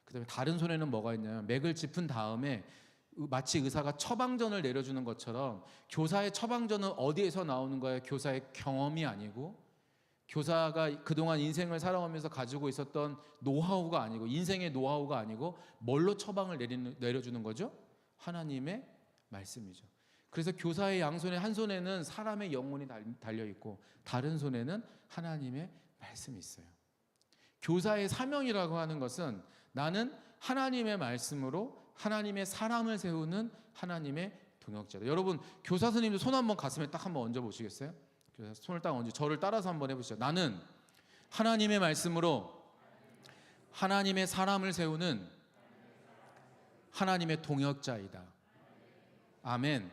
그 다음에 다른 손에는 뭐가 있냐면 맥을 짚은 다음에 마치 의사가 처방전을 내려주는 것처럼 교사의 처방전은 어디에서 나오는 거예요? 교사의 경험이 아니고 교사가 그동안 인생을 살아오면서 가지고 있었던 노하우가 아니고 인생의 노하우가 아니고 뭘로 처방을 내려주는 거죠? 하나님의 말씀이죠. 그래서 교사의 양손에 한 손에는 사람의 영혼이 달려있고 다른 손에는 하나님의 말씀이 있어요. 교사의 사명이라고 하는 것은 나는 하나님의 말씀으로 하나님의 사람을 세우는 하나님의 동역자다. 여러분, 교사 스님도 손 한번 가슴에 딱 한번 얹어 보시겠어요? 손을 딱 얹어 저를 따라서 한번 해보시죠. 나는 하나님의 말씀으로 하나님의 사람을 세우는 하나님의 동역자이다. 아멘.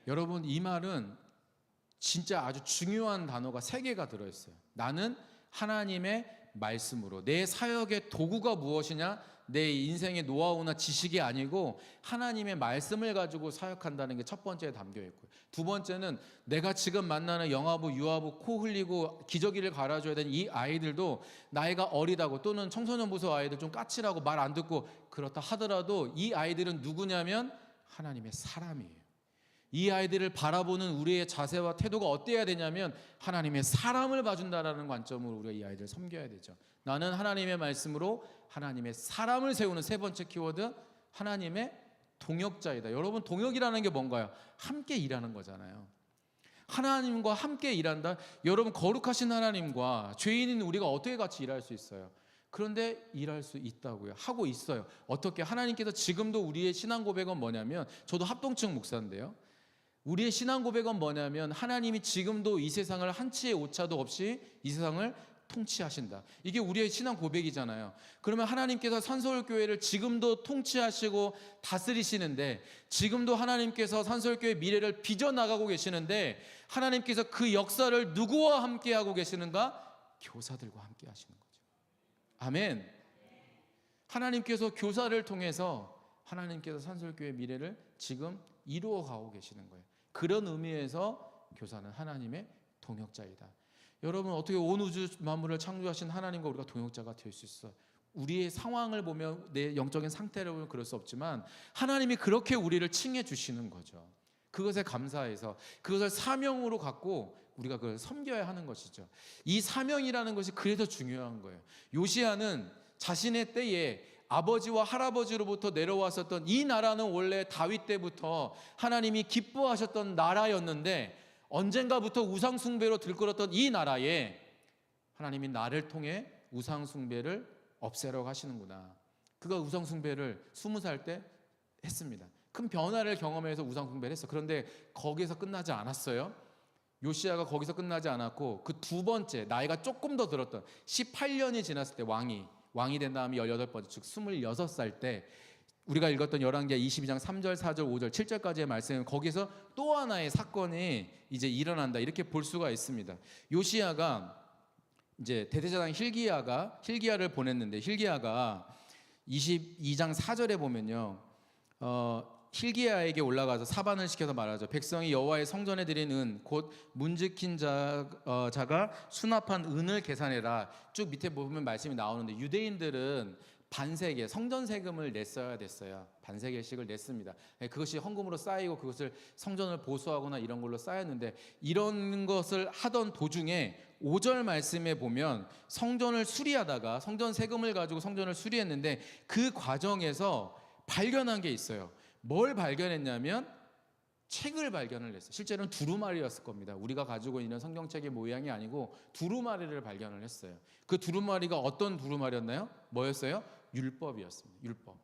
여러분, 이 말은 진짜 아주 중요한 단어가 3개가 들어있어요. 나는 하나님의 말씀으로. 내 사역의 도구가 무엇이냐? 내 인생의 노하우나 지식이 아니고 하나님의 말씀을 가지고 사역한다는 게 첫 번째에 담겨 있고요. 두 번째는 내가 지금 만나는 영아부, 유아부, 코 흘리고 기저귀를 갈아줘야 되는 이 아이들도 나이가 어리다고 또는 청소년부서 아이들 좀 까칠하고 말 안 듣고 그렇다 하더라도 이 아이들은 누구냐면 하나님의 사람이에요. 이 아이들을 바라보는 우리의 자세와 태도가 어때야 되냐면 하나님의 사람을 봐준다라는 관점으로 우리가 이 아이들을 섬겨야 되죠. 나는 하나님의 말씀으로 하나님의 사람을 세우는 3번째 키워드, 하나님의 동역자이다. 여러분, 동역이라는 게 뭔가요? 함께 일하는 거잖아요. 하나님과 함께 일한다. 여러분, 거룩하신 하나님과 죄인인 우리가 어떻게 같이 일할 수 있어요? 그런데 일할 수 있다고요. 하고 있어요. 어떻게? 하나님께서 지금도 우리의 신앙 고백은 뭐냐면, 저도 합동층 목사인데요, 우리의 신앙 고백은 뭐냐면 하나님이 지금도 이 세상을 한치의 오차도 없이 이 세상을 통치하신다. 이게 우리의 신앙 고백이잖아요. 그러면 하나님께서 산서울교회를 지금도 통치하시고 다스리시는데, 지금도 하나님께서 산서울교회 미래를 빚어나가고 계시는데, 하나님께서 그 역사를 누구와 함께 하고 계시는가? 교사들과 함께 하시는 거죠. 아멘. 하나님께서 교사를 통해서 하나님께서 산서울교회 미래를 지금 이루어가고 계시는 거예요. 그런 의미에서 교사는 하나님의 동역자이다. 여러분, 어떻게 온 우주 만물을 창조하신 하나님과 우리가 동역자가 될 수 있어요? 우리의 상황을 보면, 내 영적인 상태를 보면 그럴 수 없지만 하나님이 그렇게 우리를 칭해 주시는 거죠. 그것에 감사해서 그것을 사명으로 갖고 우리가 그걸 섬겨야 하는 것이죠. 이 사명이라는 것이 그래서 중요한 거예요. 요시야는 자신의 때에 아버지와 할아버지로부터 내려왔었던 이 나라는 원래 다윗 때부터 하나님이 기뻐하셨던 나라였는데, 언젠가부터 우상숭배로 들끓었던 이 나라에 하나님이 나를 통해 우상숭배를 없애려고 하시는구나. 그가 우상숭배를 20살 때 했습니다. 큰 변화를 경험해서 우상숭배를 했어. 그런데 거기에서 끝나지 않았어요. 요시야가 거기서 끝나지 않았고, 그 두 번째, 나이가 조금 더 들었던 18년이 지났을 때 왕이 된 다음에 18번째, 즉 26살 때 우리가 읽었던 열왕기하 22장 3절, 4절, 5절, 7절까지의 말씀, 거기서 또 하나의 사건이 이제 일어난다, 이렇게 볼 수가 있습니다. 요시야가 이제 대제사장 hil기야를 보냈는데, hil기야가 22장 4절에 보면요, hil기야에게 올라가서 사반을 시켜서 말하죠. 백성이 여호와의 성전에 드린 은 곧 문지킨 자가 수납한 은을 계산해라. 쭉 밑에 보면 말씀이 나오는데, 유대인들은 반세계 성전 세금을 냈어야 됐어요. 반세계씩을 냈습니다. 그것이 헌금으로 쌓이고 그것을 성전을 보수하거나 이런 걸로 쌓였는데, 이런 것을 하던 도중에 5절 말씀에 보면 성전을 수리하다가, 성전 세금을 가지고 성전을 수리했는데 그 과정에서 발견한 게 있어요. 뭘 발견했냐면 책을 발견을 했어요. 실제로는 두루마리였을 겁니다. 우리가 가지고 있는 성경책의 모양이 아니고 두루마리를 발견을 했어요. 그 두루마리가 어떤 두루마리였나요? 뭐였어요? 율법이었습니다. 율법.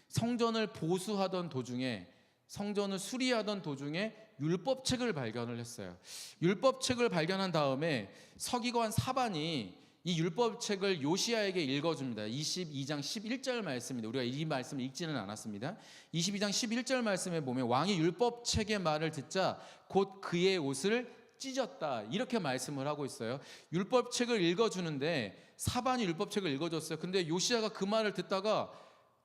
성전을 보수하던 도중에, 성전을 수리하던 도중에 율법책을 발견을 했어요. 율법책을 발견한 다음에 서기관 사반이 이 율법책을 요시야에게 읽어줍니다. 22장 11절 말씀입니다. 우리가 이 말씀을 읽지는 않았습니다. 22장 11절 말씀에 보면 왕이 율법책의 말을 듣자 곧 그의 옷을 찢었다, 이렇게 말씀을 하고 있어요. 율법책을 읽어주는데 사반이 율법책을 읽어줬어요. 근데 요시야가 그 말을 듣다가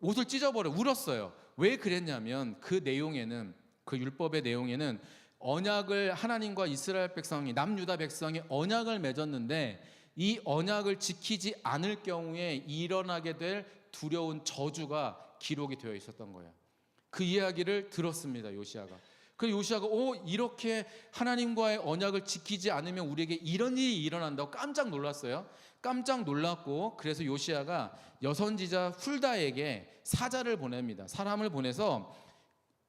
옷을 찢어버려 울었어요. 왜 그랬냐면 그 내용에는, 그 율법의 내용에는 언약을, 하나님과 이스라엘 백성이, 남유다 백성이 언약을 맺었는데 이 언약을 지키지 않을 경우에 일어나게 될 두려운 저주가 기록이 되어 있었던 거예요. 그 이야기를 들었습니다, 요시야가. 그 요시야가 이렇게 하나님과의 언약을 지키지 않으면 우리에게 이런 일이 일어난다고 깜짝 놀랐어요. 깜짝 놀랐고, 그래서 요시야가 여선지자 훌다에게 사자를 보냅니다. 사람을 보내서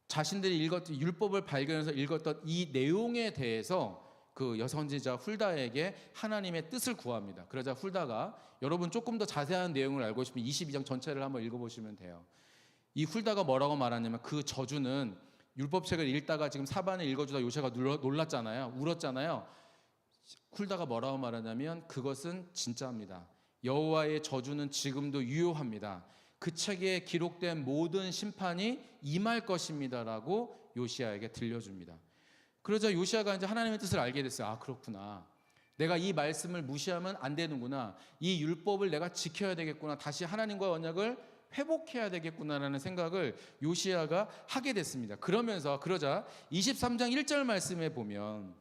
자신들이 읽었던 율법을 발견해서 읽었던 이 내용에 대해서 그 여선지자 훌다에게 하나님의 뜻을 구합니다. 그러자 훌다가, 여러분 조금 더 자세한 내용을 알고 싶으면 22장 전체를 한번 읽어보시면 돼요. 이 훌다가 뭐라고 말하냐면, 그 저주는, 율법책을 읽다가 지금 사반을 읽어주다 요시야가 놀랐잖아요. 울었잖아요. 훌다가 뭐라고 말하냐면, 그것은 진짜입니다. 여호와의 저주는 지금도 유효합니다. 그 책에 기록된 모든 심판이 임할 것입니다라고 요시야에게 들려줍니다. 그러자 요시야가 이제 하나님의 뜻을 알게 됐어요. 아, 그렇구나. 내가 이 말씀을 무시하면 안 되는구나. 이 율법을 내가 지켜야 되겠구나. 다시 하나님과의 언약을 회복해야 되겠구나라는 생각을 요시야가 하게 됐습니다. 그러자 23장 1절 말씀에 보면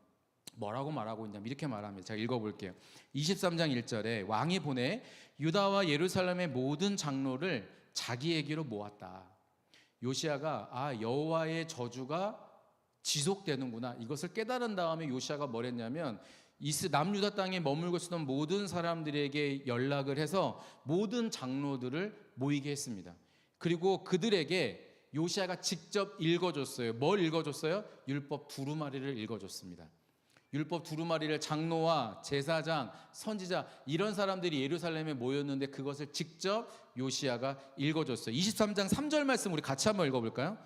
뭐라고 말하고 있냐면 이렇게 말합니다. 제가 읽어볼게요. 23장 1절에 왕이 보내 유다와 예루살렘의 모든 장로를 자기에게로 모았다. 요시야가 여호와의 저주가 지속되는구나, 이것을 깨달은 다음에 요시야가 뭘 했냐면 남유다 땅에 머물고 있었던 모든 사람들에게 연락을 해서 모든 장로들을 모이게 했습니다. 그리고 그들에게 요시야가 직접 읽어줬어요. 뭘 읽어줬어요? 율법 두루마리를 읽어줬습니다. 율법 두루마리를 장로와 제사장, 선지자, 이런 사람들이 예루살렘에 모였는데 그것을 직접 요시야가 읽어줬어요. 23장 3절 말씀 우리 같이 한번 읽어볼까요?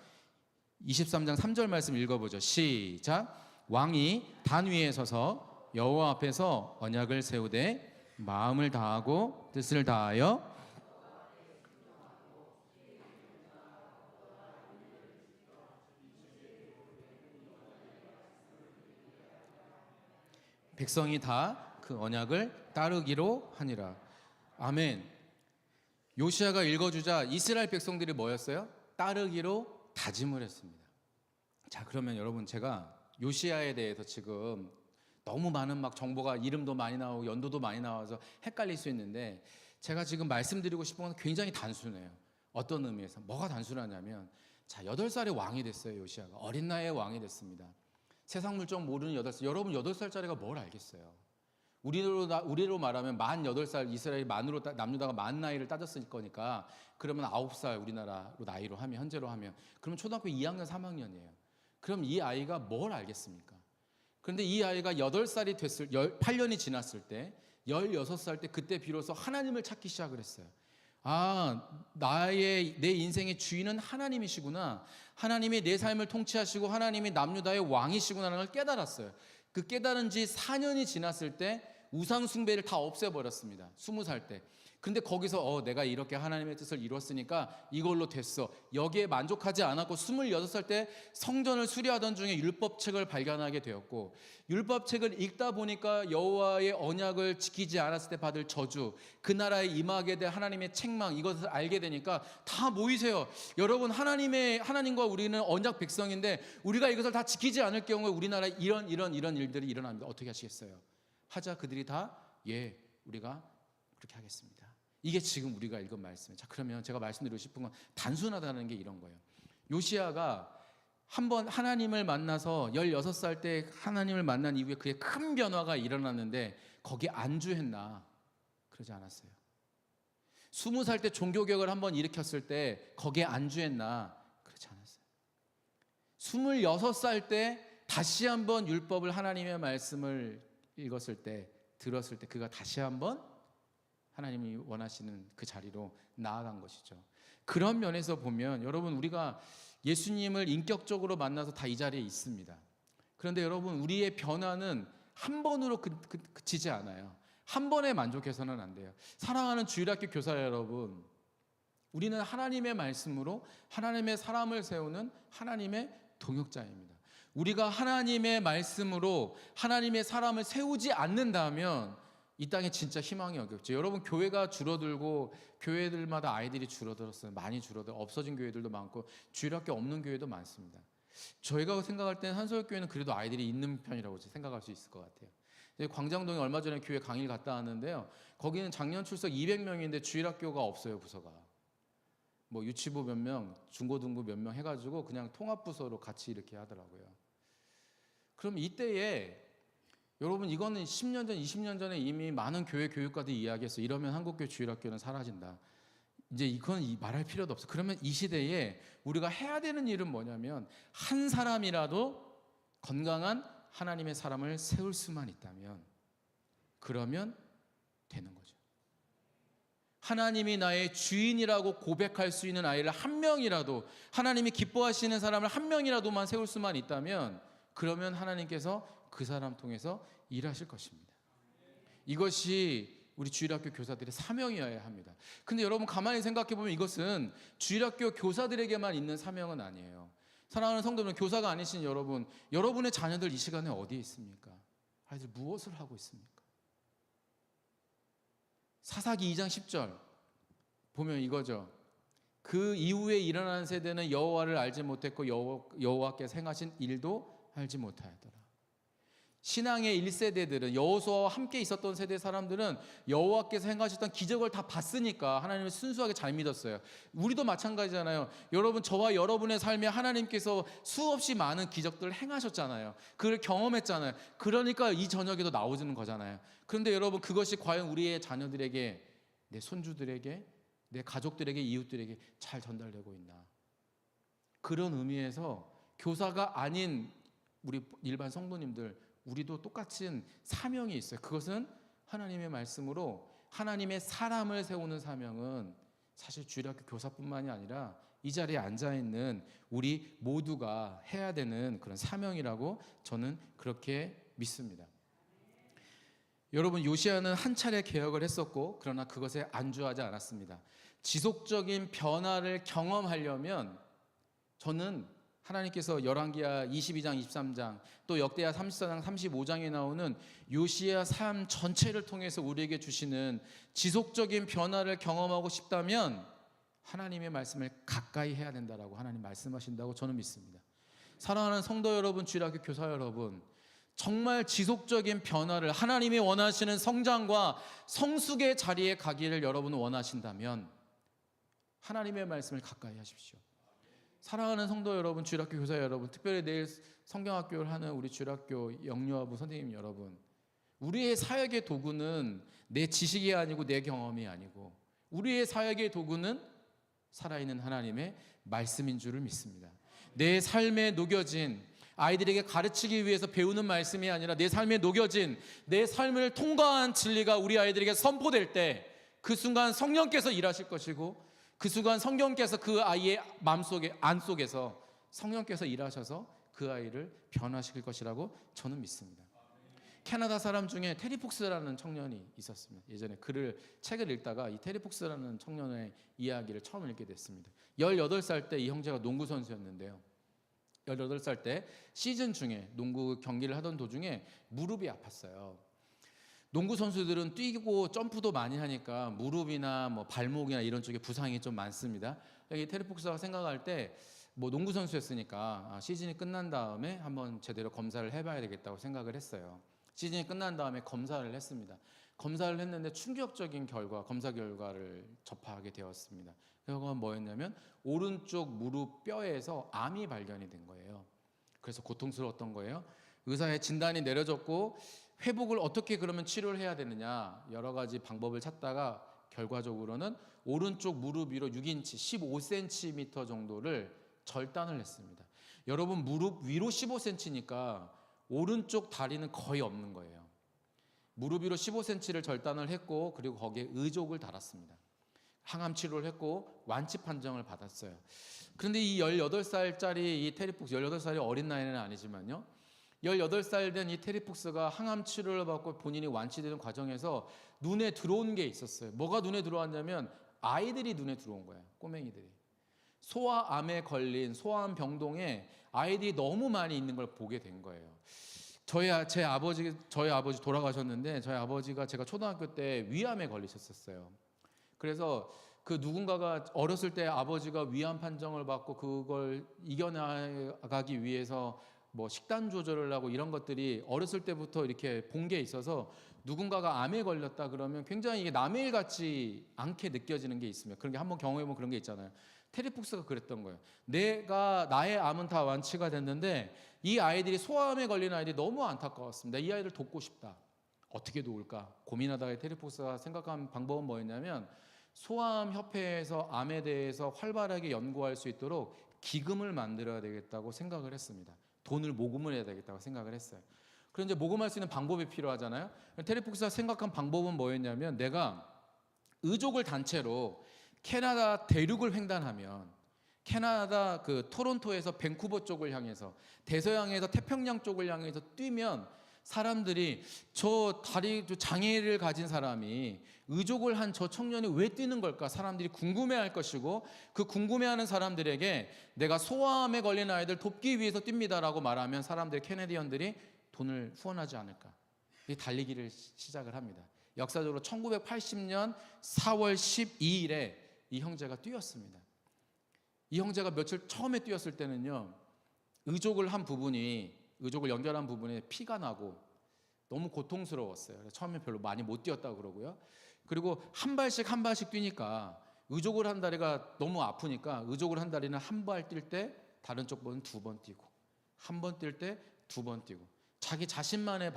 23장 3절 말씀 읽어보죠. 시작. 왕이 단 위에 서서 여호와 앞에서 언약을 세우되 마음을 다하고 뜻을 다하여 백성이 다 그 언약을 따르기로 하니라. 아멘. 요시야가 읽어주자 이스라엘 백성들이 뭐였어요? 따르기로 다짐을 했습니다. 자, 그러면 여러분, 제가 요시야에 대해서 지금 너무 많은 정보가, 이름도 많이 나오고 연도도 많이 나와서 헷갈릴 수 있는데, 제가 지금 말씀드리고 싶은 건 굉장히 단순해요. 어떤 의미에서? 뭐가 단순하냐면, 자, 8살에 왕이 됐어요. 요시야가 어린 나이에 왕이 됐습니다. 세상 물정 모르는 8살. 여러분 8살짜리가 뭘 알겠어요? 우리로 말하면 만 8살, 이스라엘 만으로, 남유다가 만 나이를 따졌을 거니까, 그러면 9살 우리나라로 나이로 하면, 현재로 하면, 그러면 초등학교 2학년 3학년이에요 그럼 이 아이가 뭘 알겠습니까? 그런데 이 아이가 8살이 됐을, 8년이 지났을 때, 16살 때, 그때 비로소 하나님을 찾기 시작을 했어요. 내 인생의 주인은 하나님이시구나, 하나님이 내 삶을 통치하시고 하나님이 남유다의 왕이시구나라는 걸 깨달았어요. 그 깨달은 지 4년이 지났을 때 우상 숭배를 다 없애버렸습니다. 20살 때. 근데 거기서 내가 이렇게 하나님의 뜻을 이뤘으니까 이걸로 됐어. 여기에 만족하지 않았고 26살 때 성전을 수리하던 중에 율법책을 발견하게 되었고, 율법책을 읽다 보니까 여호와의 언약을 지키지 않았을 때 받을 저주, 그 나라에 임하게 될 하나님의 책망, 이것을 알게 되니까 다 모이세요. 여러분, 하나님과 우리는 언약 백성인데 우리가 이것을 다 지키지 않을 경우에 우리나라에 이런 일들이 일어납니다. 어떻게 하시겠어요? 하자. 그들이 다 우리가 그렇게 하겠습니다. 이게 지금 우리가 읽은 말씀이에요. 자, 그러면 제가 말씀드리고 싶은 건 단순하다는 게 이런 거예요. 요시야가 한번 하나님을 만나서 16살 때 하나님을 만난 이후에 그의 큰 변화가 일어났는데 거기에 안주했나? 그러지 않았어요. 20살 때 종교개혁을 한번 일으켰을 때 거기에 안주했나? 그렇지 않았어요. 26살 때 다시 한번 율법을, 하나님의 말씀을 읽었을 때, 들었을 때 그가 다시 한번 하나님이 원하시는 그 자리로 나아간 것이죠. 그런 면에서 보면 여러분, 우리가 예수님을 인격적으로 만나서 다 이 자리에 있습니다. 그런데 여러분, 우리의 변화는 한 번으로 그치지 않아요. 한 번에 만족해서는 안 돼요. 사랑하는 주일학교 교사 여러분, 우리는 하나님의 말씀으로 하나님의 사람을 세우는 하나님의 동역자입니다. 우리가 하나님의 말씀으로 하나님의 사람을 세우지 않는다면 이 땅에 진짜 희망이 없겠죠. 여러분, 교회가 줄어들고 교회들마다 아이들이 줄어들었어요. 많이 없어진 교회들도 많고 주일학교 없는 교회도 많습니다. 저희가 생각할 때는 한서울교회는 그래도 아이들이 있는 편이라고 생각할 수 있을 것 같아요. 광장동에 얼마 전에 교회 강의를 갔다 왔는데요, 거기는 작년 출석 200명인데 주일학교가 없어요. 부서가 뭐 유치부 몇 명, 중고등부 몇 명 해가지고 그냥 통합부서로 같이 이렇게 하더라고요. 그럼 이때에 여러분, 이거는 10년 전, 20년 전에 이미 많은 교회 교육가들이 이야기했어요. 이러면 한국교회 주일학교는 사라진다. 이제 이건 말할 필요도 없어. 그러면 이 시대에 우리가 해야 되는 일은 뭐냐면, 한 사람이라도 건강한 하나님의 사람을 세울 수만 있다면 그러면 되는 거죠. 하나님이 나의 주인이라고 고백할 수 있는 아이를 한 명이라도, 하나님이 기뻐하시는 사람을 한 명이라도만 세울 수만 있다면 그러면 하나님께서 그 사람 통해서 일하실 것입니다. 이것이 우리 주일학교 교사들의 사명이어야 합니다. 근데 여러분, 가만히 생각해 보면 이것은 주일학교 교사들에게만 있는 사명은 아니에요. 사랑하는 성도분, 교사가 아니신 여러분, 여러분의 자녀들 이 시간에 어디에 있습니까? 아이들 무엇을 하고 있습니까? 사사기 2장 10절 보면 이거죠. 그 이후에 일어나는 세대는 여호와를 알지 못했고 여호와께서 행하신 일도 알지 못하였더라. 신앙의 1세대들은, 여호수아와 함께 있었던 세대 사람들은 여호와께서 행하셨던 기적을 다 봤으니까 하나님을 순수하게 잘 믿었어요. 우리도 마찬가지잖아요. 여러분, 저와 여러분의 삶에 하나님께서 수없이 많은 기적들을 행하셨잖아요. 그걸 경험했잖아요. 그러니까 이 저녁에도 나오는 거잖아요. 그런데 여러분, 그것이 과연 우리의 자녀들에게, 내 손주들에게, 내 가족들에게, 이웃들에게 잘 전달되고 있나? 그런 의미에서 교사가 아닌 우리 일반 성도님들, 우리도 똑같은 사명이 있어요. 그것은 하나님의 말씀으로 하나님의 사람을 세우는 사명은 사실 주일학교 교사뿐만이 아니라 이 자리에 앉아있는 우리 모두가 해야 되는 그런 사명이라고 저는 그렇게 믿습니다. 여러분, 요시야는 한 차례 개혁을 했었고 그러나 그것에 안주하지 않았습니다. 지속적인 변화를 경험하려면 저는 하나님께서 열왕기하 22장, 23장, 또 역대하 34장, 35장에 나오는 요시야 삶 전체를 통해서 우리에게 주시는 지속적인 변화를 경험하고 싶다면 하나님의 말씀을 가까이 해야 된다라고 하나님 말씀하신다고 저는 믿습니다. 사랑하는 성도 여러분, 주일학교 교사 여러분, 정말 지속적인 변화를, 하나님이 원하시는 성장과 성숙의 자리에 가기를 여러분은 원하신다면 하나님의 말씀을 가까이 하십시오. 사랑하는 성도 여러분, 주일학교 교사 여러분, 특별히 내일 성경학교를 하는 우리 주일학교 영유아부 선생님 여러분, 우리의 사역의 도구는 내 지식이 아니고 내 경험이 아니고 우리의 사역의 도구는 살아있는 하나님의 말씀인 줄을 믿습니다. 내 삶에 녹여진, 아이들에게 가르치기 위해서 배우는 말씀이 아니라 내 삶에 녹여진, 내 삶을 통과한 진리가 우리 아이들에게 선포될 때 그 순간 성령께서 일하실 것이고, 그 순간 성령께서 그 아이의 마음속에, 안속에서 성령께서 일하셔서 그 아이를 변화시킬 것이라고 저는 믿습니다. 캐나다 사람 중에 테리 폭스라는 청년이 있었습니다. 예전에 책을 읽다가 이 테리 폭스라는 청년의 이야기를 처음 읽게 됐습니다. 18살 때 이 형제가 농구 선수였는데요. 18살 때 시즌 중에 농구 경기를 하던 도중에 무릎이 아팠어요. 농구 선수들은 뛰고 점프도 많이 하니까 무릎이나 뭐 발목이나 이런 쪽에 부상이 좀 많습니다. 여기 테리 폭스가 생각할 때 뭐 농구 선수였으니까 시즌이 끝난 다음에 한번 제대로 검사를 해봐야 되겠다고 생각을 했어요. 시즌이 끝난 다음에 검사를 했습니다. 검사를 했는데 충격적인 검사 결과를 접하게 되었습니다. 그건 뭐였냐면 오른쪽 무릎 뼈에서 암이 발견이 된 거예요. 그래서 고통스러웠던 거예요. 의사의 진단이 내려졌고 회복을 어떻게 그러면 치료를 해야 되느냐 여러 가지 방법을 찾다가 결과적으로는 오른쪽 무릎 위로 6인치 15cm 정도를 절단을 했습니다. 여러분 무릎 위로 15cm니까 오른쪽 다리는 거의 없는 거예요. 무릎 위로 15cm를 절단을 했고 그리고 거기에 의족을 달았습니다. 항암 치료를 했고 완치 판정을 받았어요. 그런데 이 18살짜리 이 테리 폭스 18살이 어린 나이는 아니지만요. 18살 된 이 테리 폭스가 항암 치료를 받고 본인이 완치되는 과정에서 눈에 들어온 게 있었어요. 뭐가 눈에 들어왔냐면 아이들이 눈에 들어온 거예요. 꼬맹이들이. 소아암에 걸린 소아암 병동에 아이들이 너무 많이 있는 걸 보게 된 거예요. 저희 아버지 돌아가셨는데 저희 아버지가 제가 초등학교 때 위암에 걸리셨었어요. 그래서 그 누군가가 어렸을 때 아버지가 위암 판정을 받고 그걸 이겨나가기 위해서 뭐 식단 조절을 하고 이런 것들이 어렸을 때부터 이렇게 본 게 있어서 누군가가 암에 걸렸다 그러면 굉장히 이게 남의 일 같지 않게 느껴지는 게 있습니다. 그런 게 한번 경험해보면 그런 게 있잖아요. 테리 폭스가 그랬던 거예요. 나의 암은 다 완치가 됐는데 이 아이들이 소아암에 걸린 아이들이 너무 안타까웠습니다. 이 아이들 돕고 싶다. 어떻게 도울까 고민하다가 테리 폭스가 생각한 방법은 뭐였냐면 소아암 협회에서 암에 대해서 활발하게 연구할 수 있도록 기금을 만들어야 되겠다고 생각을 했습니다. 돈을 모금을 해야 되겠다고 생각을 했어요. 그런데 모금할 수 있는 방법이 필요하잖아요. 테리 폭스가 생각한 방법은 뭐였냐면 내가 의족을 단체로 캐나다 대륙을 횡단하면 캐나다 그 토론토에서 밴쿠버 쪽을 향해서 대서양에서 태평양 쪽을 향해서 뛰면 사람들이 저 장애를 가진 사람이 의족을 한 저 청년이 왜 뛰는 걸까 사람들이 궁금해할 것이고 그 궁금해하는 사람들에게 내가 소아암에 걸린 아이들 돕기 위해서 뜁니다라고 말하면 캐네디언들이 돈을 후원하지 않을까 달리기를 시작을 합니다. 역사적으로 1980년 4월 12일에 이 형제가 뛰었습니다. 이 형제가 며칠 처음에 뛰었을 때는요 의족을 연결한 부분에 피가 나고 너무 고통스러웠어요. 그래서 처음에 별로 많이 못 뛰었다고 그러고요. 그리고 한 발씩 뛰니까 의족을 한 다리가 너무 아프니까 의족을 한 다리는 한 발 뛸 때 다른 쪽 번은 2번 뛰고 한 번 뛸 때 2번 뛰고 자기 자신만의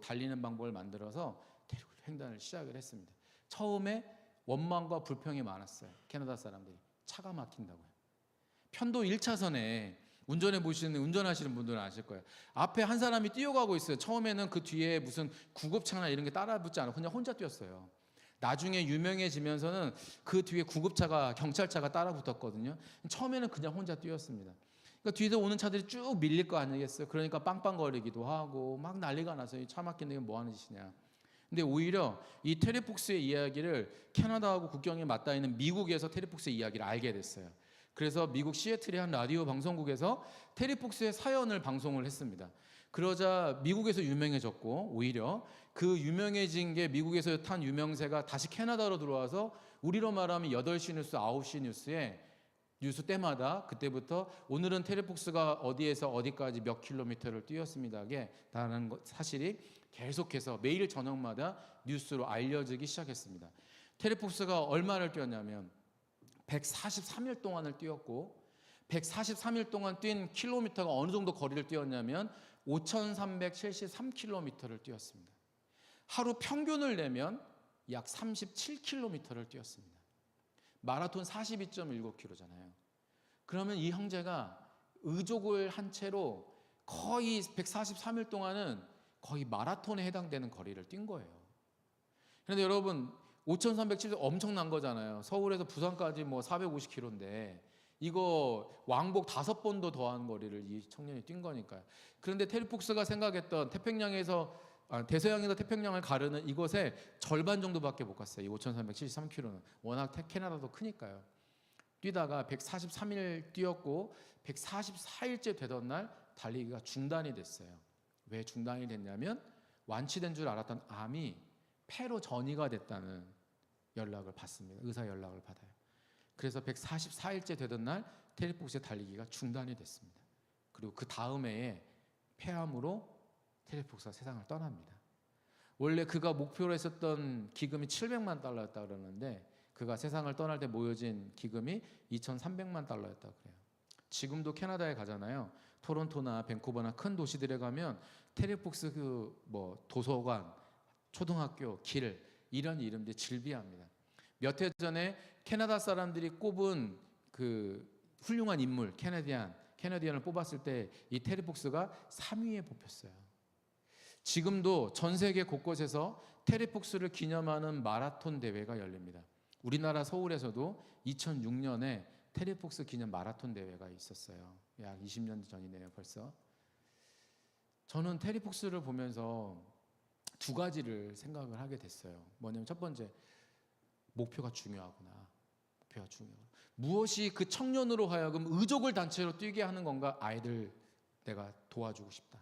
달리는 방법을 만들어서 대륙 횡단을 시작을 했습니다. 처음에 원망과 불평이 많았어요. 캐나다 사람들이 차가 막힌다고요. 편도 1차선에 운전하시는 분들은 아실 거예요. 앞에 한 사람이 뛰어가고 있어요. 처음에는 그 뒤에 무슨 구급차나 이런 게 따라붙지 않고 그냥 혼자 뛰었어요. 나중에 유명해지면서는 그 뒤에 경찰차가 따라붙었거든요. 처음에는 그냥 혼자 뛰었습니다. 그러니까 뒤에서 오는 차들이 쭉 밀릴 거 아니겠어요. 그러니까 빵빵거리기도 하고 막 난리가 나서 차 막히는 게 뭐 하는 짓이냐. 근데 오히려 이 테리 폭스의 이야기를 캐나다하고 국경에 맞닿아 있는 미국에서 테리 폭스의 이야기를 알게 됐어요. 그래서 미국 시애틀의 한 라디오 방송국에서 테리 폭스의 사연을 방송을 했습니다. 그러자 미국에서 유명해졌고 오히려 그 유명해진 게 미국에서 탄 유명세가 다시 캐나다로 들어와서 우리로 말하면 8시 뉴스, 9시 뉴스에 뉴스 때마다 그때부터 오늘은 테리 폭스가 어디에서 어디까지 몇 킬로미터를 뛰었습니다게 라는 사실이 계속해서 매일 저녁마다 뉴스로 알려지기 시작했습니다. 테리 폭스가 얼마를 뛰었냐면 143일 동안을 뛰었고 143일 동안 뛴 킬로미터가 어느 정도 거리를 뛰었냐면 5,373킬로미터를 뛰었습니다. 하루 평균을 내면 약 37킬로미터를 뛰었습니다. 마라톤 42.19km잖아요. 그러면 이 형제가 의족을 한 채로 거의 143일 동안은 거의 마라톤에 해당되는 거리를 뛴 거예요. 그런데 여러분 5,370 엄청난 거잖아요. 서울에서 부산까지 뭐 450km인데 이거 왕복 5번도 더한 거리를 이 청년이 뛴 거니까요. 그런데 테리 폭스가 생각했던 태평양에서 대서양에서 태평양을 가르는 이곳에 절반 정도밖에 못 갔어요. 이 5,373km는 워낙 캐나다도 크니까요. 뛰다가 143일 뛰었고 144일째 되던 날 달리기가 중단이 됐어요. 왜 중단이 됐냐면 완치된 줄 알았던 암이 폐로 전이가 됐다는 연락을 받습니다. 의사 연락을 받아요. 그래서 144일째 되던 날 테리 폭스의 달리기가 중단이 됐습니다. 그리고 그 다음 해에 폐암으로 테리 폭스가 세상을 떠납니다. 원래 그가 목표로 했었던 기금이 700만 달러였다 그러는데 그가 세상을 떠날 때 모여진 기금이 2,300만 달러였다고 그래요. 지금도 캐나다에 가잖아요. 토론토나 밴쿠버나 큰 도시들에 가면 테리 폭스 도서관, 초등학교, 길 이런 이름들이 질비합니다. 몇 해 전에 캐나다 사람들이 꼽은 그 훌륭한 인물 캐네디안을 뽑았을 때 이 테리 폭스가 3위에 뽑혔어요. 지금도 전 세계 곳곳에서 테리 폭스를 기념하는 마라톤 대회가 열립니다. 우리나라 서울에서도 2006년에 테리 폭스 기념 마라톤 대회가 있었어요. 약 20년 전이네요, 벌써. 저는 테리 폭스를 보면서 두 가지를 생각을 하게 됐어요. 뭐냐면 첫 번째, 목표가 중요하구나. 목표가 중요하구나. 무엇이 그 청년으로 하여금 의족을 단체로 뛰게 하는 건가? 아이들 내가 도와주고 싶다.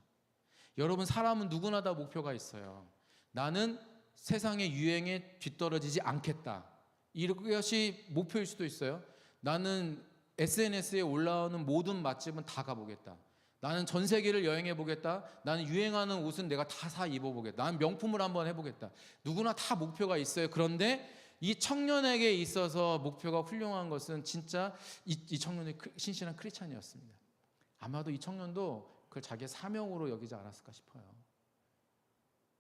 여러분, 사람은 누구나 다 목표가 있어요. 나는 세상의 유행에 뒤떨어지지 않겠다. 이것이 목표일 수도 있어요. 나는 SNS에 올라오는 모든 맛집은 다 가보겠다. 나는 전 세계를 여행해 보겠다. 나는 유행하는 옷은 내가 다 사 입어보겠다. 나는 명품을 한번 해보겠다. 누구나 다 목표가 있어요. 그런데 이 청년에게 있어서 목표가 훌륭한 것은 진짜 이 청년의 신실한 크리스찬이었습니다. 아마도 이 청년도 그걸 자기의 사명으로 여기지 않았을까 싶어요.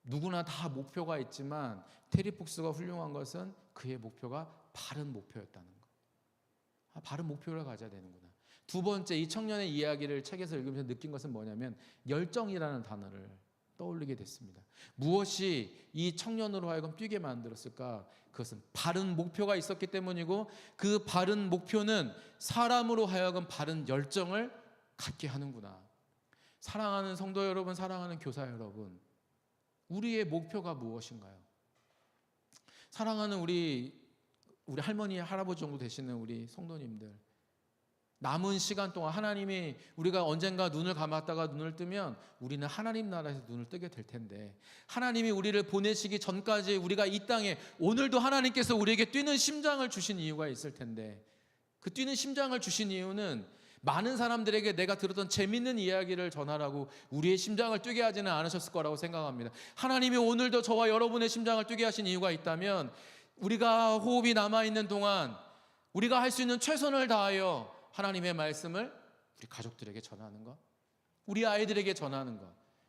누구나 다 목표가 있지만 테리 폭스가 훌륭한 것은 그의 목표가 바른 목표였다는 거. 바른 목표를 가져야 되는구나. 두 번째, 이 청년의 이야기를 책에서 읽으면서 느낀 것은 뭐냐면 열정이라는 단어를 떠올리게 됐습니다. 무엇이 이 청년으로 하여금 뛰게 만들었을까? 그것은 바른 목표가 있었기 때문이고 그 바른 목표는 사람으로 하여금 바른 열정을 갖게 하는구나. 사랑하는 성도 여러분, 사랑하는 교사 여러분, 우리의 목표가 무엇인가요? 사랑하는 우리 할머니, 할아버지 정도 되시는 우리 성도님들, 남은 시간 동안 하나님이 우리가 언젠가 눈을 감았다가 눈을 뜨면 우리는 하나님 나라에서 눈을 뜨게 될 텐데, 하나님이 우리를 보내시기 전까지 우리가 이 땅에 오늘도 하나님께서 우리에게 뛰는 심장을 주신 이유가 있을 텐데, 그 뛰는 심장을 주신 이유는 많은 사람들에게 내가 들었던 재밌는 이야기를 전하라고 우리의 심장을 뛰게 하지는 않으셨을 거라고 생각합니다. 하나님이 오늘도 저와 여러분의 심장을 뛰게 하신 이유가 있다면 우리가 호흡이 남아있는 동안 우리가 할 수 있는 최선을 다하여 하나님의 말씀을 우리 가족들에게 전하는 것, 우리 아이들에게 전하는 것,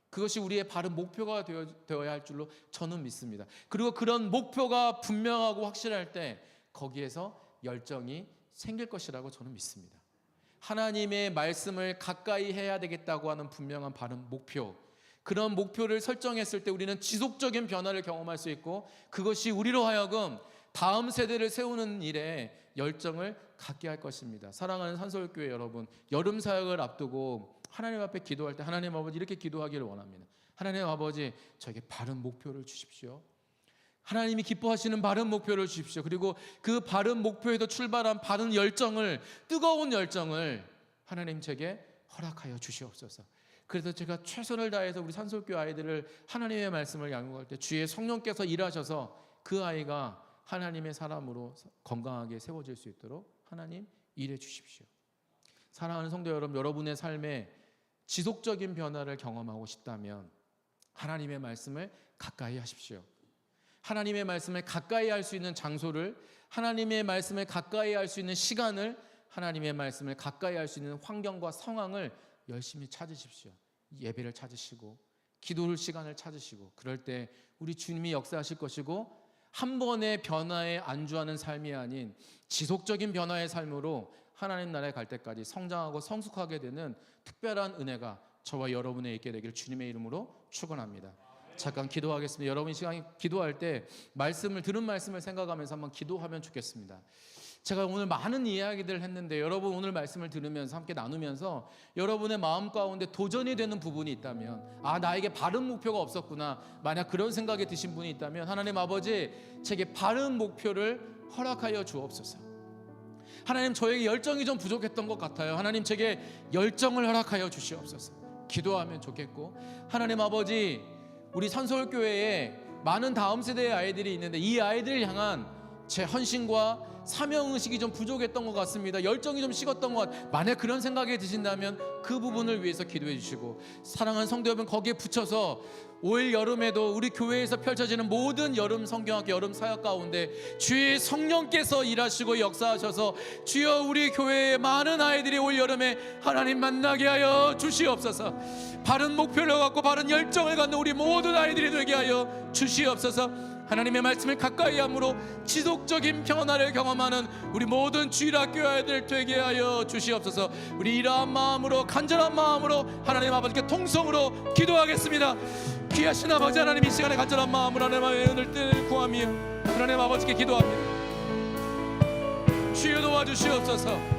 그것이 우리의 바른 목표가 되어야 할 줄로 저는 믿습니다. 그리고 그런 목표가 분명하고 확실할 때 거기에서 열정이 생길 것이라고 저는 믿습니다. 하나님의 말씀을 가까이 해야 되겠다고 하는 분명한 바른 목표, 그런 목표를 설정했을 때 우리는 지속적인 변화를 경험할 수 있고 그것이 우리로 하여금 다음 세대를 세우는 일에 열정을 갖게 할 것입니다. 사랑하는 산서울교회 여러분, 여름 사역을 앞두고 하나님 앞에 기도할 때 하나님 아버지 이렇게 기도하기를 원합니다. 하나님 아버지, 저에게 바른 목표를 주십시오. 하나님이 기뻐하시는 바른 목표를 주십시오. 그리고 그 바른 목표에도 출발한 바른 열정을, 뜨거운 열정을 하나님 제게 허락하여 주시옵소서. 그래서 제가 최선을 다해서 우리 산소교회 아이들을 하나님의 말씀을 양육할 때 주의 성령께서 일하셔서 그 아이가 하나님의 사람으로 건강하게 세워질 수 있도록 하나님 일해 주십시오. 사랑하는 성도 여러분, 여러분의 삶에 지속적인 변화를 경험하고 싶다면 하나님의 말씀을 가까이 하십시오. 하나님의 말씀을 가까이 할 수 있는 장소를, 하나님의 말씀을 가까이 할 수 있는 시간을, 하나님의 말씀을 가까이 할 수 있는 환경과 상황을 열심히 찾으십시오. 예배를 찾으시고 기도를 시간을 찾으시고, 그럴 때 우리 주님이 역사하실 것이고 한 번의 변화에 안주하는 삶이 아닌 지속적인 변화의 삶으로 하나님 나라에 갈 때까지 성장하고 성숙하게 되는 특별한 은혜가 저와 여러분에 있게 되기를 주님의 이름으로 축원합니다. 잠깐 기도하겠습니다. 여러분 이 시간에 기도할 때 들은 말씀을 생각하면서 한번 기도하면 좋겠습니다. 제가 오늘 많은 이야기들을 했는데 여러분 오늘 말씀을 들으면서 함께 나누면서 여러분의 마음 가운데 도전이 되는 부분이 있다면, 나에게 바른 목표가 없었구나, 만약 그런 생각이 드신 분이 있다면 하나님 아버지, 제게 바른 목표를 허락하여 주옵소서. 하나님, 저에게 열정이 좀 부족했던 것 같아요. 하나님, 제게 열정을 허락하여 주시옵소서. 기도하면 좋겠고, 하나님 아버지, 우리 산서울교회에 많은 다음 세대의 아이들이 있는데 이 아이들을 향한 제 헌신과 사명의식이 좀 부족했던 것 같습니다. 열정이 좀 식었던 것 같아요. 만약 그런 생각이 드신다면 그 부분을 위해서 기도해 주시고, 사랑하는 성도 여러분, 거기에 붙여서 5일 여름에도 우리 교회에서 펼쳐지는 모든 여름 성경학교 여름 사역 가운데 주의 성령께서 일하시고 역사하셔서 주여 우리 교회의 많은 아이들이 올 여름에 하나님 만나게 하여 주시옵소서. 바른 목표를 갖고 바른 열정을 갖는 우리 모든 아이들이 되게 하여 주시옵소서. 하나님의 말씀을 가까이 함으로 지속적인 변화를 경험하는 우리 모든 주일학교 아이들 되게 하여 주시옵소서. 우리 이러한 마음으로, 간절한 마음으로 하나님 아버지께 통성으로 기도하겠습니다. 귀하신 아버지 하나님, 이 시간에 간절한 마음으로 하나님의 은혜를 구하며 하나님 아버지께 기도합니다. 주여 도와주시옵소서.